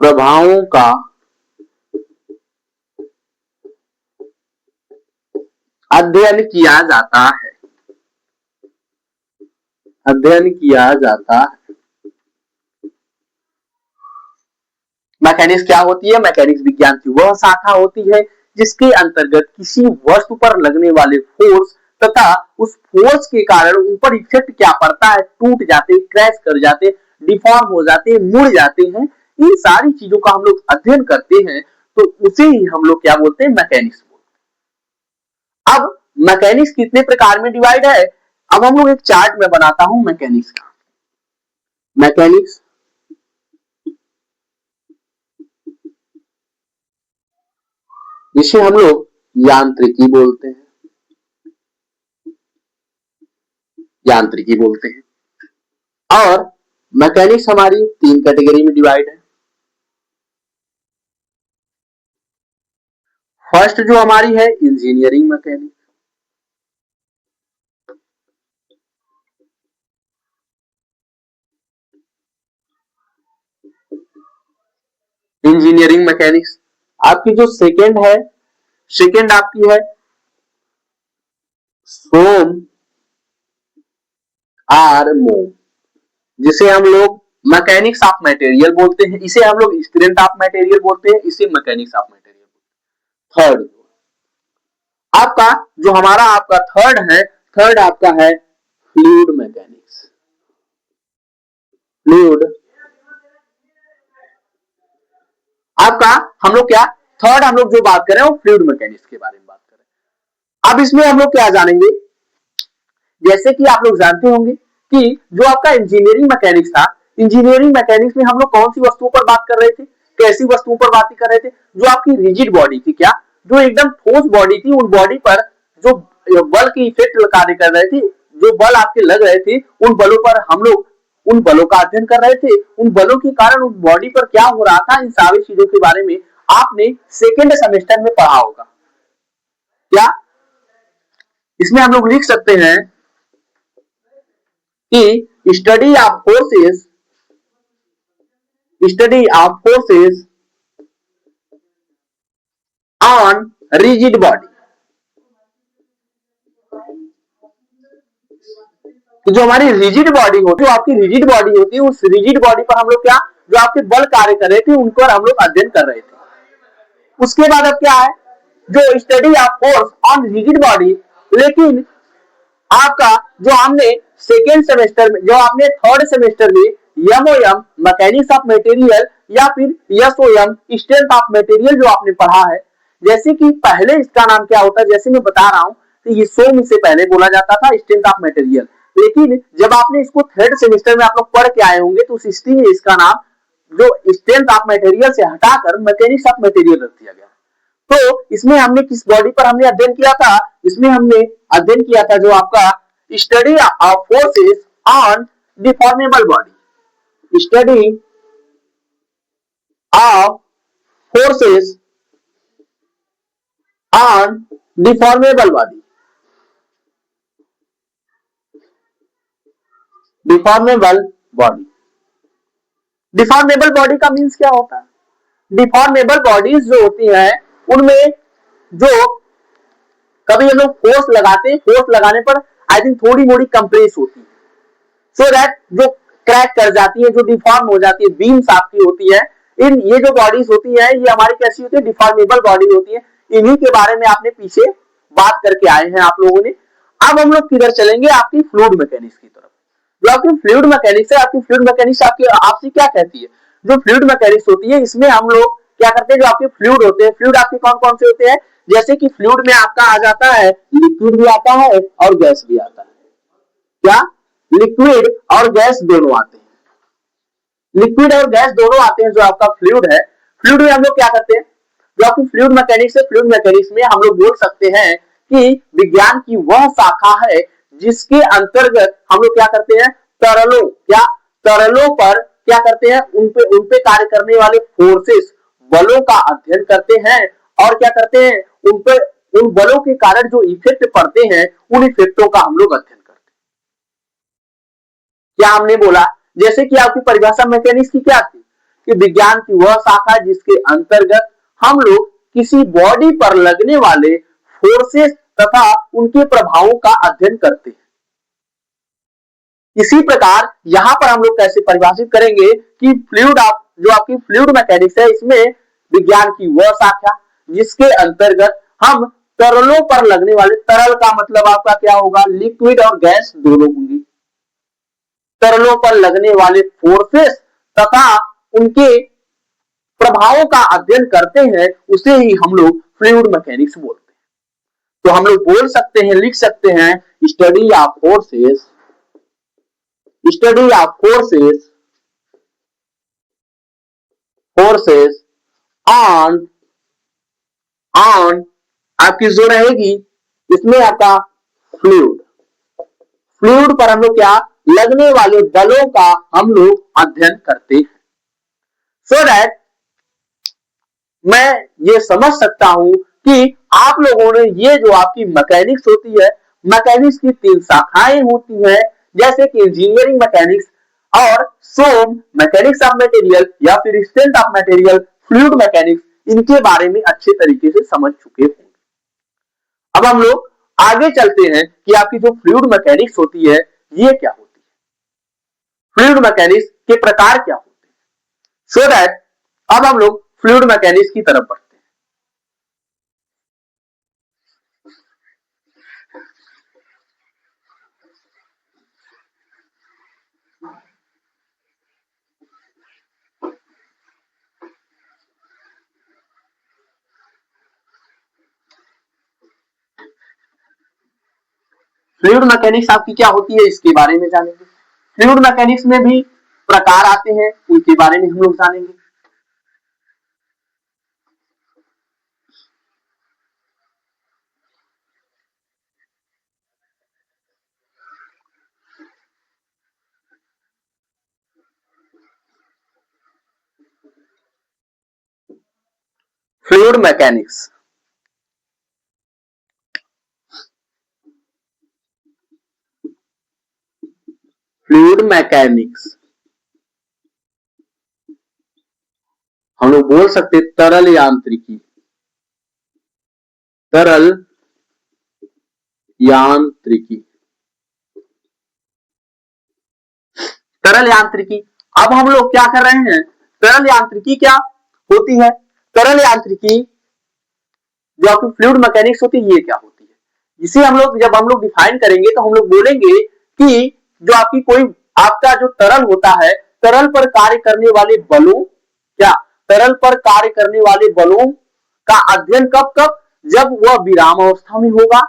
प्रभावों का अध्ययन किया जाता है। अध्ययन किया जाता है। मैकेनिक्स क्या होती है? मैकेनिक्स विज्ञान की वह शाखा होती है जिसके अंतर्गत किसी वस्तु पर लगने वाले फोर्स तथा उस फोर्स के कारण उन पर इफेक्ट क्या पड़ता है, टूट जाते, क्रैश कर जाते, डिफॉर्म हो जाते, मुड़ जाते हैं, इन सारी चीजों का हम लोग अध्ययन करते हैं, तो उसे ही हम लोग क्या बोलते हैं? मैकेनिक्स बोलते हैं। अब मैकेनिक्स कितने प्रकार में डिवाइड है? अब हम लोग एक चार्ट में बनाता हूं मैकेनिक्स का। मैकेनिक्स जिसे हम लोग यांत्रिकी बोलते हैं, यांत्रिकी बोलते हैं। और मैकेनिक्स हमारी 3 कैटेगरी में डिवाइड है। फर्स्ट जो हमारी है इंजीनियरिंग मैकेनिक्स, इंजीनियरिंग मैकेनिक्स। आपकी जो सेकेंड है, सेकेंड आपकी है सोम आर मोम, जिसे हम लोग मैकेनिक्स ऑफ मटेरियल बोलते हैं, इसे हम लोग स्टूडेंट ऑफ मटेरियल बोलते हैं, इसे मैकेनिक्स ऑफ मटेरियल। थर्ड आपका जो हमारा आपका थर्ड है, थर्ड आपका है फ्लूइड मैकेनिक्स। फ्लूइड आपका हम लोग क्या थर्ड हम लोग जो बात कर रहे हैं वो फ्लूइड मैकेनिक्स के बारे में बात कर रहे हैं। अब इसमें हम लोग क्या जानेंगे, जैसे कि आप लोग जानते होंगे कि जो आपका इंजीनियरिंग मैकेनिक्स था, इंजीनियरिंग मैकेनिक्स में हम लोग कौन सी वस्तुओं पर बात कर रहे थे, कैसी वस्तुओं पर बात कर रहे थे? जो आपकी रिजिड बॉडी थी, क्या जो एकदम ठोस बॉडी थी, उन बॉडी पर जो बल की इफेक्ट कार्य कर रहे थे, जो बल आपके लग रहे थे, उन बलों पर हम लोग उन बलों का अध्ययन कर रहे थे। उन बलों के कारण उस बॉडी पर क्या हो रहा था, इन सारी चीजों के बारे में आपने सेकेंड सेमेस्टर में पढ़ा होगा। क्या इसमें हम लोग लिख सकते हैं कि study of forces, study of forces on rigid body. तो जो हमारी रिजिड बॉडी होती है, जो आपकी रिजिड बॉडी होती है, उस रिजिड बॉडी पर हम लोग क्या जो आपके बल कार्य कर रहे थे उनको हम लोग अध्ययन कर रहे थे। उसके बाद अब क्या है, जो study of force on rigid body, लेकिन आपका जो हमने सेकेंड सेमेस्टर में, जो आपने थर्ड सेमेस्टर में एमओएम मैकेनिक्स ऑफ मटेरियल या फिर एसओएम स्ट्रेंथ ऑफ मटेरियल जो आपने पढ़ा है, जैसे कि पहले इसका नाम क्या होता है, जैसे मैं बता रहा हूं, तो ये सोम से पहले बोला जाता था स्ट्रेंथ ऑफ मटेरियल, लेकिन जब आपने इसको थर्ड सेमेस्टर में आप लोग पढ़ के आए होंगे तो उस हिस्ट्री में इसका नाम जो स्ट्रेंथ ऑफ मटेरियल से हटाकर मैकेनिक्स ऑफ मटेरियल रख दिया गया। तो इसमें हमने किस बॉडी पर हमने अध्ययन किया था, इसमें हमने अध्ययन किया था जो आपका study of forces on deformable body, study of forces on deformable body. Deformable body, deformable body का मीन्स क्या होता है? डिफॉर्मेबल बॉडीज जो होती हैं उनमें जो कभी हम लोग फोर्स लगाते हैं, फोर्स लगाने पर आई थिंक थोड़ी मोड़ी कंप्रेस होती है, सो दैट जो क्रैक कर जाती है, जो डिफॉर्म हो जाती है, बीम्स आपकी होती है, इन ये जो बॉडीज होती है ये हमारी कैसी होती है? डिफॉर्मेबल बॉडी होती है। इन्हीं के बारे में आपने पीछे बात करके आए हैं आप लोगों ने। अब हम लोग किधर चलेंगे? आपकी फ्लूइड मैकेनिक्स की तरफ। जो आपकी फ्लूइड मैकेनिक्स है, आपकी फ्लूइड मैकेनिक्स आपकी आपसे क्या कहती है? जो फ्लूइड मैकेनिक्स होती है इसमें हम लोग क्या करते हैं, जो आपके फ्लूइड होते हैं, फ्लूइड आपके कौन कौन से होते हैं? जैसे कि फ्लूइड में आपका आ जाता है लिक्विड भी आता है और गैस भी आता है। क्या लिक्विड और गैस दोनों आते हैं, लिक्विड और गैस दोनों आते हैं जो आपका फ्लूइड है। फ्लूइड में हम लोग क्या करते हैं, जो आपकी फ्लूइड मैकेनिक्स है, फ्लूइड मैकेनिक्स में हम लोग बोल सकते हैं कि विज्ञान की वह शाखा है जिसके अंतर्गत हम लोग क्या करते हैं, तरलों क्या तरलों पर क्या करते हैं, उन पे कार्य करने वाले फोर्सेस, बलों का अध्ययन करते हैं और क्या करते हैं, उन पर उन बलों के कारण जो इफेक्ट पड़ते हैं उन इफेक्टों का हम लोग अध्ययन करते हैं। क्या हमने बोला, जैसे कि आपकी परिभाषा मैकेनिक्स की क्या थी कि विज्ञान की वह शाखा जिसके अंतर्गत हम लोग किसी बॉडी पर लगने वाले फोर्सेस तथा उनके प्रभावों का अध्ययन करते हैं। इसी प्रकार यहां पर हम लोग कैसे परिभाषित करेंगे कि फ्लूइड जो आपकी फ्लूइड मैकेनिक्स है, इसमें विज्ञान की वह शाखा जिसके अंतर्गत हम तरलों पर लगने वाले, तरल का मतलब आपका क्या होगा, लिक्विड और गैस दोनों होंगी, तरलों पर लगने वाले फोर्सेस तथा उनके प्रभावों का अध्ययन करते हैं, उसे ही हम लोग फ्लूइड मैकेनिक्स बोलते हैं। तो हम लोग बोल सकते हैं, लिख सकते हैं, study of forces, study of forces, forces on आपकी जो रहेगी इसमें आपका फ्लूइड, फ्लूइड पर हम लोग क्या, लगने वाले बलों का हम लोग अध्ययन करते हैं, सो दैट मैं ये समझ सकता हूं कि आप लोगों ने ये जो आपकी मैकेनिक्स होती है, मैकेनिक्स की 3 शाखाएं होती है, जैसे कि इंजीनियरिंग मैकेनिक्स और सोम मैकेनिक्स ऑफ मटेरियल या फिर strength of material, fluid mechanics, इनके बारे में अच्छे तरीके से समझ चुके होंगे। अब हम लोग आगे चलते हैं कि आपकी जो फ्लूइड मैकेनिक्स होती है ये क्या होती है, फ्लूइड मैकेनिक्स के प्रकार क्या होते हैं, सो दैट अब हम लोग फ्लूइड मैकेनिक्स की तरफ बढ़ते हैं। फ्लूइड मैकेनिक्स आपकी क्या होती है इसके बारे में जानेंगे। फ्लूइड मैकेनिक्स में भी प्रकार आते हैं, उनके बारे में हम लोग जानेंगे। फ्लूइड मैकेनिक्स, फ्लूइड मैकेनिक्स हम लोग बोल सकते तरल यांत्रिकी, तरल यांत्रिकी, तरल यांत्रिकी। अब हम लोग क्या कर रहे हैं, तरल यांत्रिकी क्या होती है, तरल यांत्रिकी जो आपकी फ्लूइड मैकेनिक्स होती है ये क्या होती है, इसे हम लोग जब हम लोग डिफाइन करेंगे तो हम लोग बोलेंगे कि जो आपकी कोई आपका जो तरल होता है, तरल पर कार्य करने वाले बलों, क्या तरल पर कार्य करने वाले बलों का अध्ययन कब कब, जब वह विराम अवस्था में होगा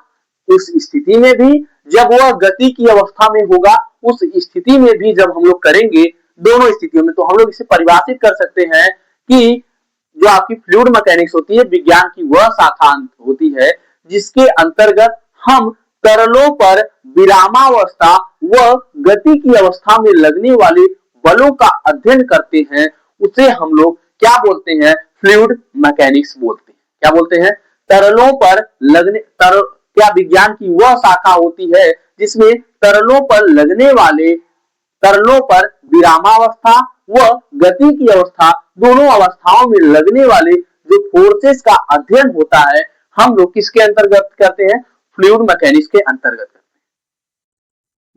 उस स्थिति में भी, जब वह गति की अवस्था में होगा उस स्थिति में भी जब हम लोग करेंगे, दोनों स्थितियों में। तो हम लोग इसे परिभाषित कर सकते हैं कि जो आपकी फ्लूइड मैकेनिक्स होती है, विज्ञान की वह शाखा होती है जिसके अंतर्गत हम तरलों पर विरामावस्था व गति की अवस्था में लगने वाले बलों का अध्ययन करते हैं, उसे हम लोग क्या बोलते हैं, फ्लूइड मैकेनिक्स बोलते हैं। क्या बोलते हैं, तरलों पर लगने क्या विज्ञान की वह शाखा होती है जिसमें तरलों पर लगने वाले, तरलों पर विरामावस्था व गति की अवस्था, दोनों अवस्थाओं में लगने वाले जो फोर्सेस का अध्ययन होता है, हम लोग किसके अंतर्गत करते हैं, फ्लूइड मैकेनिक्स के अंतर्गत करते हैं।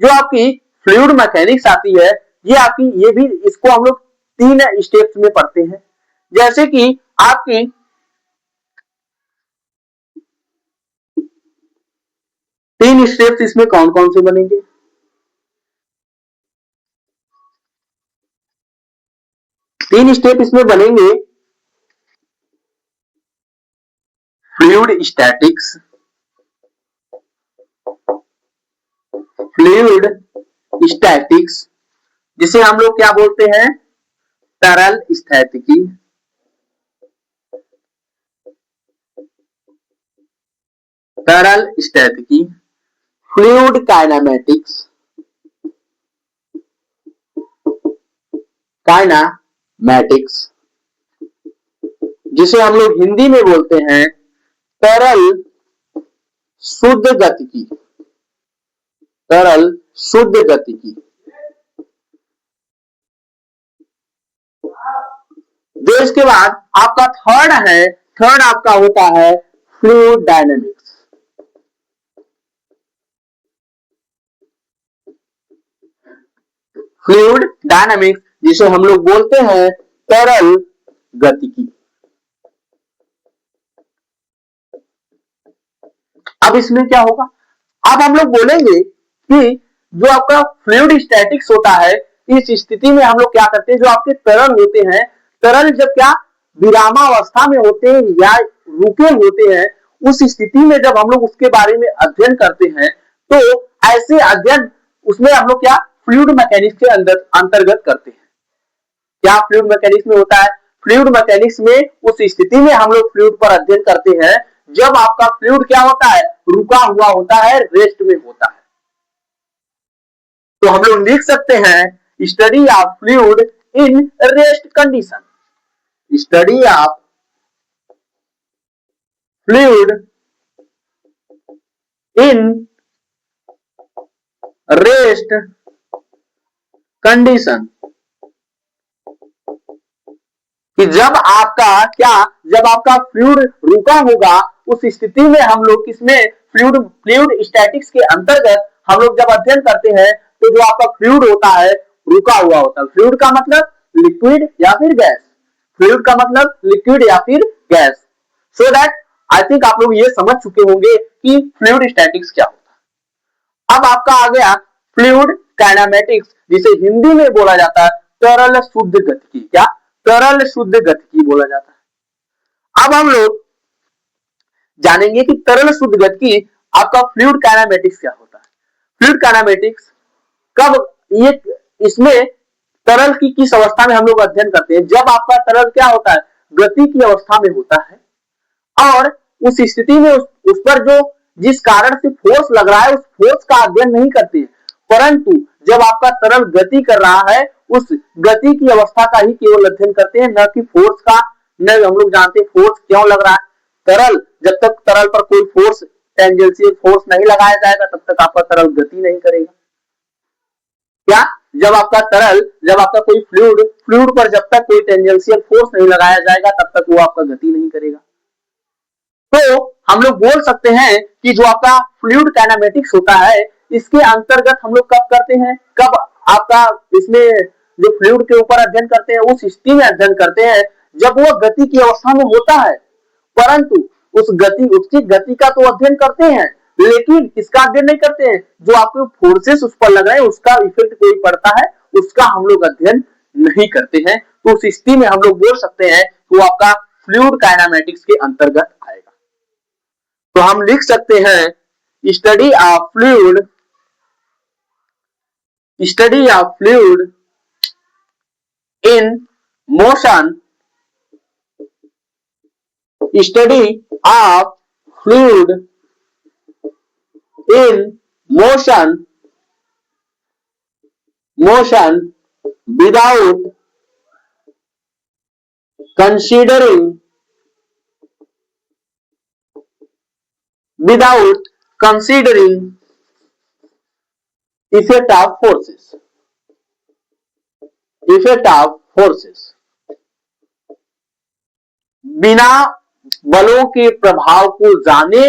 जो आपकी फ्लूइड मैकेनिक्स आती है ये आपकी, ये भी इसको हम लोग 3 स्टेप्स में पढ़ते हैं। जैसे कि आपकी 3 स्टेप्स इसमें कौन कौन से बनेंगे, 3 स्टेप इसमें बनेंगे, फ्लूइड स्टैटिक्स, फ्लूइड स्टैटिक्स जिसे हम लोग क्या बोलते हैं, तरल स्थितिकी, तरल स्थितिकी, फ्लूइड काइनेमेटिक्स, काइनेमेटिक्स जिसे हम लोग हिंदी में बोलते हैं तरल शुद्ध गतिकी, तरल शुद्ध गतिकी। जो इसके बाद आपका थर्ड आपका होता है फ्लूइड डायनेमिक्स। फ्लूइड डायनेमिक्स जिसे हम लोग बोलते हैं तरल गतिकी। अब इसमें क्या होगा, अब हम लोग बोलेंगे कि जो आपका फ्लूइड स्टैटिक्स होता है, इस स्थिति में हम लोग क्या करते हैं, जो आपके तरल होते हैं, तरल जब क्या विरामावस्था में होते हैं या रुके होते हैं, उस स्थिति में जब हम लोग उसके बारे में अध्ययन करते हैं, तो ऐसे अध्ययन उसमें हम लोग क्या फ्लूइड मैकेनिक्स के अंतर्गत करते हैं। क्या फ्लूइड मैकेनिक्स में होता है, फ्लूइड मैकेनिक्स में उस स्थिति में हम लोग फ्लूइड पर अध्ययन करते हैं जब आपका फ्लूइड क्या होता है, रुका हुआ होता है, रेस्ट में होता है। तो हम लोग लिख सकते हैं study of fluid in rest condition. Study of fluid in rest condition, कि जब आपका फ्लूइड रुका होगा, उस स्थिति में हम लोग किसमें फ्लूइड स्टैटिक्स के अंतर्गत हम लोग जब अध्ययन करते हैं, तो जो आपका फ्लूइड होता है रुका हुआ होता है। फ्लूइड का मतलब लिक्विड या फिर गैस, फ्लूइड का मतलब लिक्विड या फिर gas. So that I think आप लोग ये समझ चुके होंगे कि फ्लूइड स्टैटिक्स क्या होता है। अब आपका आ गया फ्लूइड काइनेमेटिक्स, जिसे हिंदी में बोला जाता है तरल शुद्ध गतिकी। क्या तरल शुद्ध गतिकी बोला जाता है। अब हम लोग जानेंगे कि तरल शुद्ध गतिकी आपका फ्लूइड काइनेमेटिक्स क्या होता है। फ्लूइड काइनेमेटिक्स कब ये इसमें तरल की किस अवस्था में हम लोग अध्ययन करते हैं, जब आपका तरल क्या होता है, गति की अवस्था में होता है, और उस स्थिति में उस पर जो जिस कारण से फोर्स लग रहा है, उस फोर्स का अध्ययन नहीं करते हैं, परंतु जब आपका तरल गति कर रहा है, उस गति की अवस्था का ही केवल अध्ययन करते हैं, न कि फोर्स का। न हम लोग जानते हैं फोर्स क्यों लग रहा है। तरल जब तक तरल पर कोई फोर्स टेंजेंशियल फोर्स नहीं लगाया जाएगा, तब तक आपका तरल गति नहीं करेगा। क्या जब आपका कोई फ्लूइड पर जब तक कोई टेंजेंशियल फोर्स नहीं लगाया जाएगा, तब तक वो आपका गति नहीं करेगा। तो हम लोग बोल सकते हैं कि जो आपका फ्लूइड काइनेमेटिक्स होता है, इसके अंतर्गत हम लोग कब करते हैं, कब आपका इसमें जो फ्लूइड के ऊपर अध्ययन करते हैं, उस स्थिति में अध्ययन करते हैं जब वो गति की अवस्था में होता है, परंतु उसकी गति का तो अध्ययन करते हैं, लेकिन इसका अध्ययन नहीं करते हैं, जो आपके फोर्सेस उस पर लग रहे हैं, उसका इफेक्ट कोई पड़ता है, उसका हम लोग अध्ययन नहीं करते हैं। तो उस स्थिति में हम लोग बोल सकते हैं कि वो आपका फ्लूइड काइनेमेटिक्स के अंतर्गत आएगा। तो हम लिख सकते हैं study of fluid in motion, study of fluid in motion without considering effect of forces, बिना बलों के प्रभाव को जाने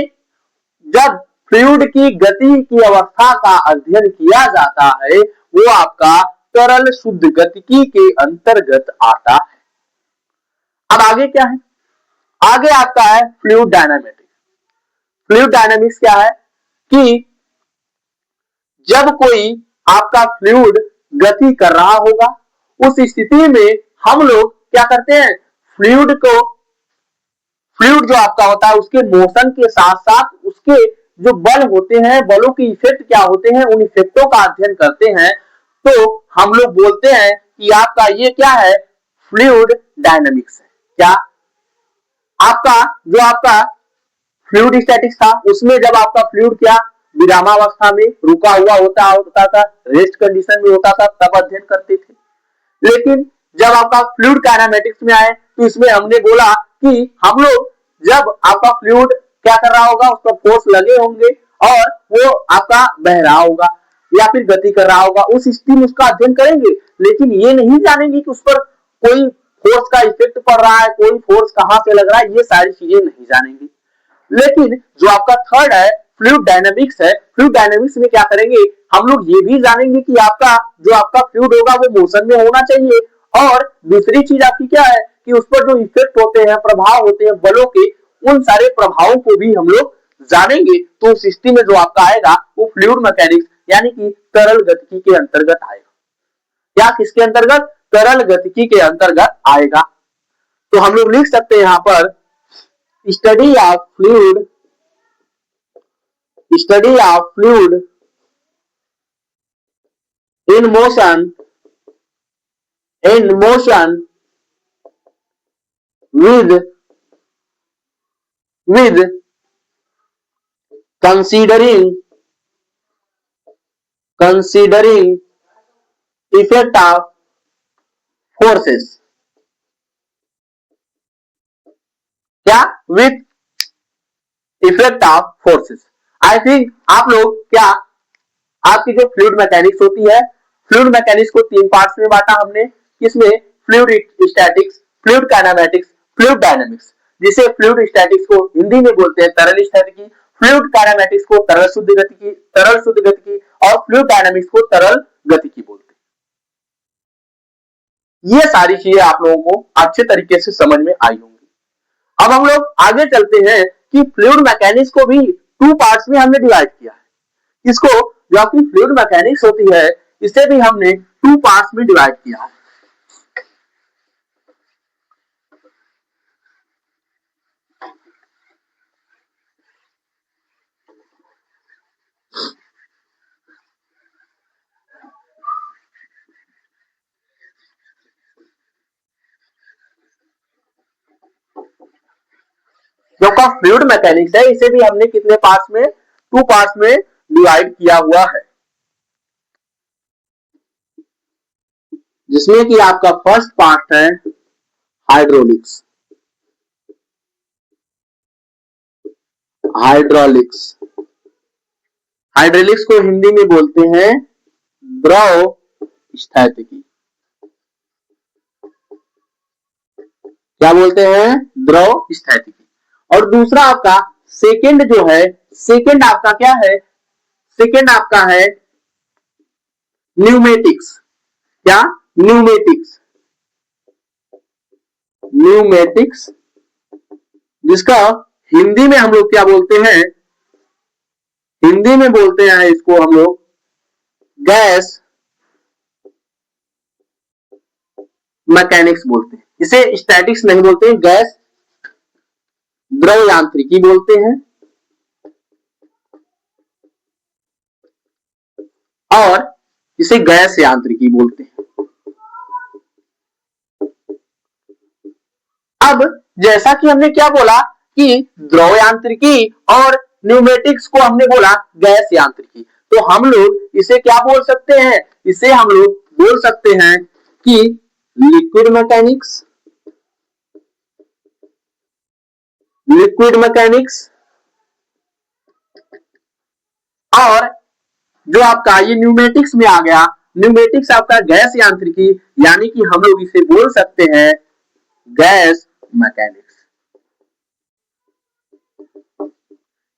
जब फ्लूइड की गति की अवस्था का अध्ययन किया जाता है, वो आपका तरल शुद्ध गतिकी के अंतर्गत आता है। अब आगे क्या है, आगे आपका है फ्लूइड डायनामिक्स। फ्लूइड डायनामिक्स क्या है कि जब कोई आपका फ्लूइड गति कर रहा होगा, उस स्थिति में हम लोग क्या करते हैं, फ्लूइड जो आपका होता है, उसके मोशन के साथ साथ उसके जो बल होते हैं, बलों के इफेक्ट क्या होते हैं, उन इफेक्टों का अध्ययन करते हैं। तो हम लोग बोलते हैं कि आपका ये क्या है, फ्लूइड डायनामिक्स है। क्या आपका फ्लूइड स्टैटिक्स था, उसमें जब आपका फ्लूइड क्या विरामावस्था में रुका हुआ होता था, रेस्ट कंडीशन में होता था, तब अध्ययन करते थे। लेकिन जब आपका फ्लूइड काइनेमेटिक्स में आए, तो इसमें हमने बोला कि हम लोग जब आपका फ्लूइड क्या कर रहा होगा, उस पर फोर्स लगे होंगे और वो आपका बह रहा होगा या फिर गति कर रहा होगा, उस स्थिति में उसका अध्ययन करेंगे। लेकिन ये नहीं जानेंगे कि उस पर कोई फोर्स का इफेक्ट पड़ रहा है, कोई फोर्स कहां से लग रहा है, ये सारी चीजें नहीं जानेंगे। लेकिन जो आपका थर्ड है फ्लूइड डायनामिक्स है, फ्लूइड डायनामिक्स में क्या करेंगे, हम लोग ये भी जानेंगे कि आपका जो आपका फ्लूइड होगा वो मोशन में होना चाहिए। और दूसरी चीज आपकी क्या है कि उस पर जो इफेक्ट होते हैं, प्रभाव होते हैं बलों के, उन सारे प्रभावों को भी हम लोग जानेंगे। तो उस स्थिति में जो आपका आएगा वो फ्लूइड मैकेनिक्स यानी कि तरल गतिकी के अंतर्गत आएगा। क्या किसके अंतर्गत, तरल गतिकी के अंतर्गत आएगा। तो हम लोग लिख सकते हैं यहां पर study of fluid, study of fluid in motion with considering effect of forces। क्या, with effect of forces. I think आप लोग क्या, आपकी जो फ्लूइड मैकेनिक्स होती है, फ्लूइड मैकेनिक्स को तीन पार्ट्स में बांटा हमने, किसमें, fluid statics, fluid kinematics, fluid dynamics. जिसे फ्लूइड स्टैटिक्स को हिंदी में बोलते हैं तरल स्थितिकी, फ्लूइड काइनेमैटिक्स को तरल शुद्ध गतिकी और फ्लूइड डायनामिक्स को तरल गतिकी बोलते हैं। ये सारी चीजें आप लोगों को अच्छे तरीके से समझ में आई होंगी। अब हम लोग आगे चलते हैं कि फ्लूइड मैकेनिक्स को भी टू पार्ट्स में हमने डिवाइड किया है। इसको जो आपकी फ्लूइड मैकेनिक्स होती है इसे भी हमने टू पार्ट्स में डिवाइड किया है। जो का फ्लूइड मैकेनिक्स है इसे भी हमने कितने पार्ट्स में, टू पार्ट्स में डिवाइड किया हुआ है। जिसमें कि आपका फर्स्ट पार्ट है हाइड्रोलिक्स। हाइड्रोलिक्स को हिंदी में बोलते हैं द्रव स्थितिकी। क्या बोलते हैं, द्रव स्थितिकी। और दूसरा आपका सेकंड जो है, सेकंड आपका क्या है, सेकंड आपका है न्यूमेटिक्स। क्या, न्यूमेटिक्स जिसका हिंदी में हम लोग क्या बोलते हैं, हिंदी में बोलते हैं इसको हम लोग गैस मैकेनिक्स बोलते हैं। इसे स्टैटिक्स नहीं बोलते हैं, गैस द्रव यांत्रिकी बोलते हैं और इसे गैस यांत्रिकी बोलते हैं। अब जैसा कि हमने क्या बोला कि द्रव यांत्रिकी और न्यूमेटिक्स को हमने बोला गैस यांत्रिकी, तो हम लोग इसे क्या बोल सकते हैं, इसे हम लोग बोल सकते हैं कि लिक्विड मैकेनिक्स, और जो आपका ये न्यूमेटिक्स में आ गया, न्यूमेटिक्स आपका गैस यांत्रिकी, यानी कि हम लोग इसे बोल सकते हैं गैस मैकेनिक्स।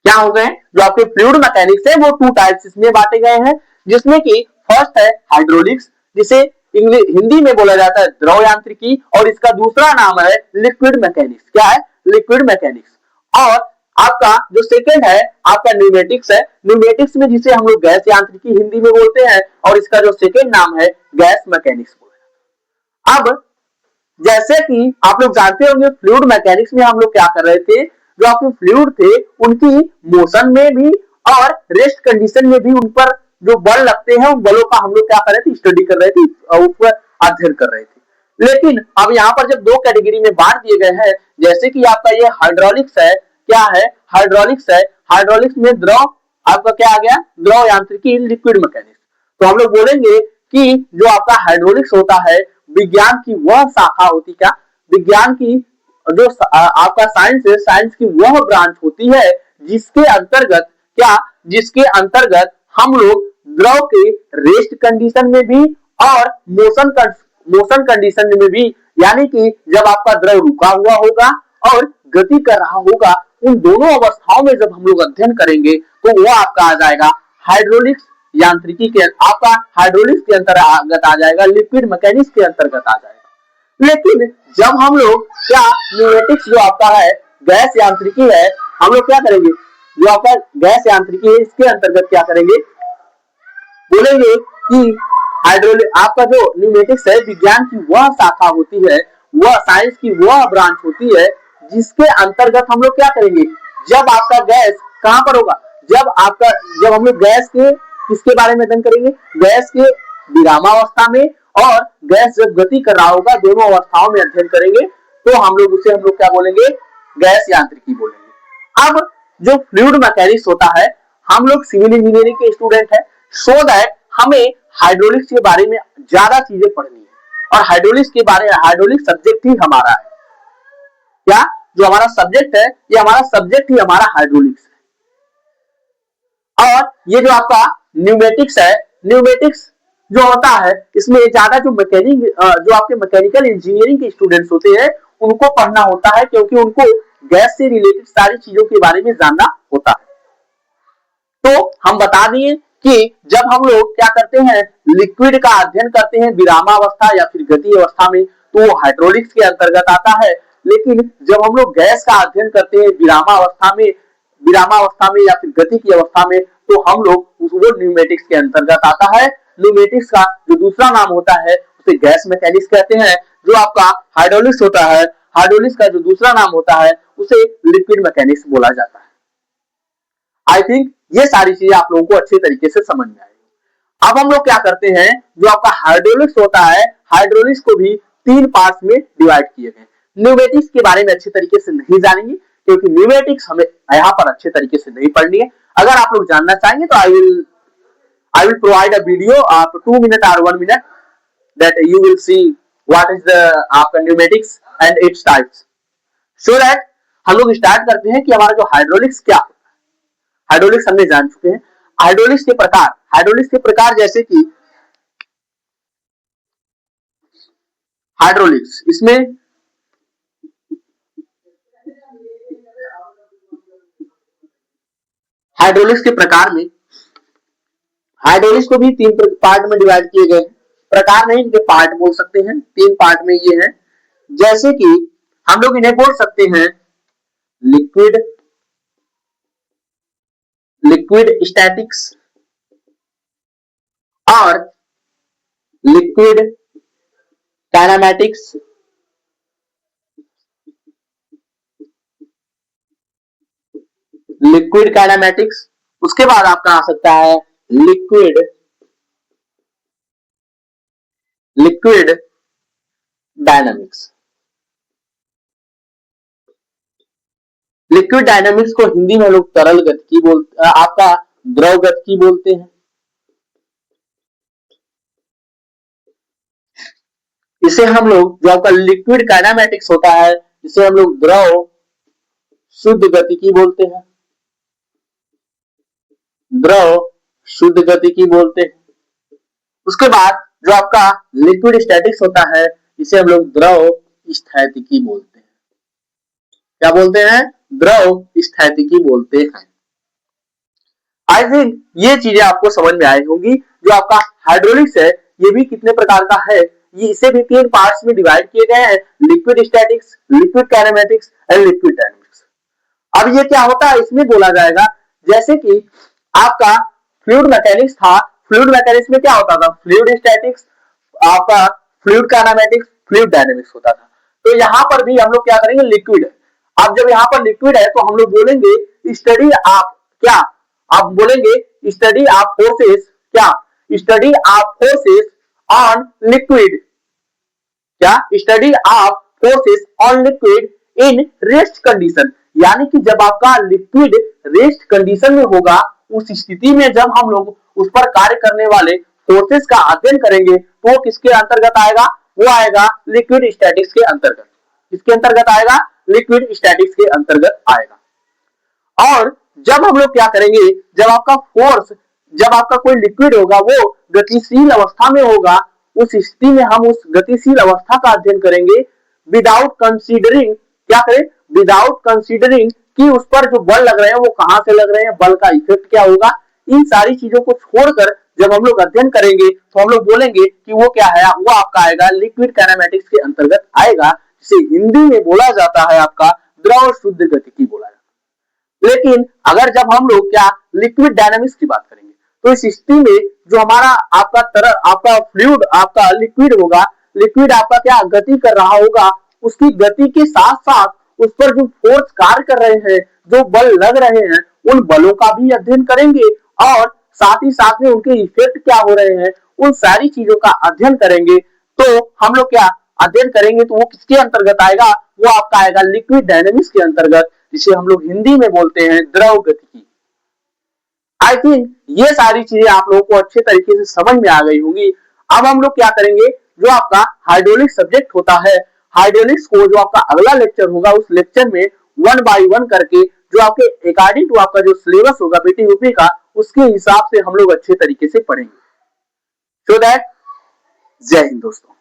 क्या हो गए, जो आपके फ्लूइड मैकेनिक्स है वो टू टाइप्स में बांटे गए हैं, जिसमें कि फर्स्ट है हाइड्रोलिक्स, जिसे हिंदी में बोला जाता है द्रव यांत्रिकी, और इसका दूसरा नाम है लिक्विड मैकेनिक्स। क्या है, लिक्विड मैकेनिक्स। और आपका जो सेकंड है आपका न्यूमेटिक्स है, न्यूमेटिक्स में जिसे हम लोग गैस यांत्रिकी हिंदी में बोलते हैं, और इसका जो सेकंड नाम है गैस मैकेनिक्स। अब जैसे कि आप लोग जानते होंगे फ्लूइड मैकेनिक्स में हम लोग क्या कर रहे थे, जो आपके फ्लूइड थे उनकी मोशन में भी और रेस्ट कंडीशन में भी उन पर जो बल लगते हैं उन बलों का हम लोग क्या कर रहे थे, स्टडी कर रहे थे, उस पर अध्ययन कर रहे थे। लेकिन अब यहाँ पर जब दो कैटेगरी में बांट दिए गए हैं, जैसे कि आपका ये हाइड्रोलिक्स है, क्या है, हाइड्रोलिक्स है, हाइड्रोलिक्स में द्रव आपका क्या आ गया, द्रव यांत्रिकी, लिक्विड मैकेनिक्स। तो हम लोग बोलेंगे कि जो आपका हाइड्रोलिक्स होता है विज्ञान की वह शाखा होती, क्या, विज्ञान की जो आपका साइंस है, साइंस की वह ब्रांच होती है जिसके अंतर्गत क्या, जिसके अंतर्गत हम लोग द्रव के रेस्ट कंडीशन में भी और मोशन कंडीशन में भी, यानी कि जब आपका द्रव रुका हुआ होगा और गति कर रहा होगा, उन दोनों अवस्थाओं में जब हम लोग अध्ययन करेंगे तो वह आपका आ जाएगा हाइड्रोलिक्स यांत्रिकी के, आपका हाइड्रोलिक्स के अंतर्गत आ जाएगा, लिक्विड मैकेनिक्स के अंतर्गत आ जाएगा। लेकिन जब हम लोग क्या न्यूमेटिक्स जो आपका है, गैस यांत्रिकी है, हम लोग क्या करेंगे, जो आपका गैस यांत्रिकी है इसके अंतर्गत क्या करेंगे, बोलेंगे कि हाइड्रोलिक, आपका जो न्यूमेटिक्स है विज्ञान की वह शाखा होती है, वह साइंस की वह ब्रांच होती है जिसके अंतर्गत हम लोग क्या करेंगे, जब आपका गैस कहां पर होगा, जब हम लोग गैस के किसके बारे में अध्ययन करेंगे, गैस के विरामावस्था में और गैस जब गति कर रहा होगा, दोनों अवस्थाओं में अध्ययन करेंगे तो हम लोग क्या बोलेंगे, गैस यांत्रिकी बोलेंगे। अब जो फ्लूइड मैकेनिक्स होता है, हम लोग सिविल इंजीनियरिंग के स्टूडेंट है, सो दैट हमें हाइड्रोलिक्स के बारे में ज्यादा चीजें पढ़नी है और हाइड्रोलिक सब्जेक्ट ही हमारा है, क्या जो हमारा सब्जेक्ट है, ये हमारा सब्जेक्ट ही हमारा हाइड्रोलिक्स है। और ये जो आपका न्यूमेटिक्स है, न्यूमेटिक्स जो होता है इसमें ज्यादा जो आपके मैकेनिकल इंजीनियरिंग के स्टूडेंट्स होते हैं उनको पढ़ना होता है, क्योंकि उनको गैस से रिलेटेड सारी चीजों के बारे में जानना होता है। तो हम बता दिए कि जब हम लोग क्या करते हैं, लिक्विड का अध्ययन करते हैं विरामावस्था या फिर गति अवस्था में, तो वो हाइड्रोलिक्स के अंतर्गत आता है। लेकिन जब हम लोग गैस का अध्ययन करते हैं विरामावस्था में या फिर गति की अवस्था में, तो हम लोग वो न्यूमेटिक्स के अंतर्गत आता है। न्यूमेटिक्स का जो दूसरा नाम होता है उसे गैस मैकेनिक्स कहते हैं। जो आपका हाइड्रोलिक्स होता है, हाइड्रोलिक्स का जो दूसरा नाम होता है उसे लिक्विड मैकेनिक्स बोला जाता है। आई थिंक ये सारी चीजें आप लोगों को अच्छे तरीके से समझ में आएगी। अब हम लोग क्या करते हैं, जो आपका हाइड्रोलिक्स होता है, हाइड्रोलिक्स को भी 3 पार्ट्स में डिवाइड किए गए। न्यूमेटिक्स के बारे में अच्छे तरीके से नहीं जानेंगे क्योंकि न्यूमेटिक्स हमें यहाँ पर अच्छे तरीके से नहीं पढ़नी है। अगर आप लोग जानना चाहेंगे तो I will provide a video of 2 minute or 1 minute that you will see what is the आपका pneumatics and its types, so that हम लोग स्टार्ट करते हैं कि हमारा जो हाइड्रोलिक्स क्या होता है। हाइड्रोलिक्स हमने जान चुके हैं। हाइड्रोलिक्स के प्रकार जैसे कि हाइड्रोलिक्स, इसमें हाइड्रोलिक्स के प्रकार में हाइड्रोलिक्स को भी 3 पार्ट में डिवाइड किए गए। प्रकार नहीं, इनके पार्ट बोल सकते हैं। 3 पार्ट में ये है, जैसे कि हम लोग इन्हें बोल सकते हैं लिक्विड स्टैटिक्स और लिक्विड काइनेमैटिक्स। उसके बाद आपका आ सकता है लिक्विड डायनामिक्स। लिक्विड डायनामिक्स को हिंदी में लोग तरल गतिकी बोलते, आपका द्रव गतिकी बोलते हैं। इसे हम लोग, जो आपका लिक्विड काइनेमैटिक्स होता है, इसे हम लोग द्रव शुद्ध गतिकी बोलते हैं। उसके बाद जो आपका लिक्विड स्टैटिक्स होता है, इसे हम लोग द्रव स्थैतिकी बोलते हैं। क्या बोलते हैं? द्रव स्थैतिकी बोलते हैं। आई थिंक ये चीजें आपको समझ में आई होंगी। जो आपका हाइड्रोलिक्स है, ये भी कितने प्रकार का है, ये इसे भी 3 पार्ट्स में डिवाइड किए गए हैं, liquid statics, liquid kinematics and liquid dynamics. अब ये क्या होता है, इसमें बोला जाएगा, जैसे कि आपका फ्लूइड मैकेनिक्स था, फ्लूइड मैकेनिक्स में क्या होता था, फ्लूइड स्टैटिक्स, आपका फ्लूइड काइनेमैटिक्स, फ्लूइड डायनामिक्स होता था। तो यहाँ पर भी हम लोग क्या करेंगे, लिक्विड है। अब जब यहाँ पर लिक्विड है तो हम लोग बोलेंगे स्टडी आप क्या, आप बोलेंगे स्टडी ऑफ फोर्सेस, क्या, study of forces on liquid, क्या, study of forces on liquid in rest condition. यानी कि जब आपका लिक्विड रेस्ट कंडीशन में होगा, उस स्थिति में जब हम लोग उस पर कार्य करने वाले फोर्सेस का अध्ययन करेंगे तो किसके अंतर्गत आएगा, वो आएगा लिक्विड स्टैटिक्स के अंतर्गत। किसके अंतर्गत आएगा, लिक्विड स्टैटिक्स के अंतर्गत आएगा। और जब हम लोग क्या करेंगे, जब आपका फोर्स, जब आपका कोई लिक्विड होगा वो गतिशील अवस्था में होगा, उस स्थिति में हम उस गतिशील अवस्था का अध्ययन करेंगे विदाउट कंसीडरिंग, क्या करें, विदाउट कंसीडरिंग कि उस पर जो बल लग रहे हैं वो कहां से लग रहे हैं, बल का इफेक्ट क्या होगा। इन सारी चीजों को छोड़कर जब हम लोग अध्ययन करेंगे तो हम लोग बोलेंगे कि वो क्या है, वो आपका आएगा लिक्विड काइनेमेटिक्स के अंतर्गत आएगा, जिसे हिंदी में बोला जाता है आपका द्रव शुद्ध गतिकी बोला जाता है। लेकिन अगर जब हम लोग क्या लिक्विड डायनामिक्स की बात करेंगे तो इस स्थिति में जो हमारा आपका तरल, आपका फ्लूइड, आपका लिक्विड होगा, लिक्विड आपका क्या गति कर रहा होगा, उसकी गति के साथ साथ उस पर जो फोर्स कार्य कर रहे हैं, जो बल लग रहे हैं, उन बलों का भी अध्ययन करेंगे और साथ ही साथ में उनके इफेक्ट क्या हो रहे हैं, उन सारी चीजों का अध्ययन करेंगे। तो हम लोग क्या अध्ययन करेंगे तो वो किसके अंतर्गत आएगा, वो आपका आएगा लिक्विड डायनेमिक्स के अंतर्गत, जिसे हम लोग हिंदी में बोलते हैं द्रव गतिकी। आई थिंक ये सारी चीजें आप लोगों को अच्छे तरीके से समझ में आ गई होंगी। अब हम लोग क्या करेंगे, जो आपका हाइड्रोलिक सब्जेक्ट होता है, हाइड्रोलिक्स को जो आपका अगला लेक्चर होगा उस लेक्चर में 1 बाय 1 करके जो आपके अकॉर्डिंग टू आपका जो सिलेबस होगा बीटी यूपी का, उसके हिसाब से हम लोग अच्छे तरीके से पढ़ेंगे। सो दैट, जय हिंद दोस्तों।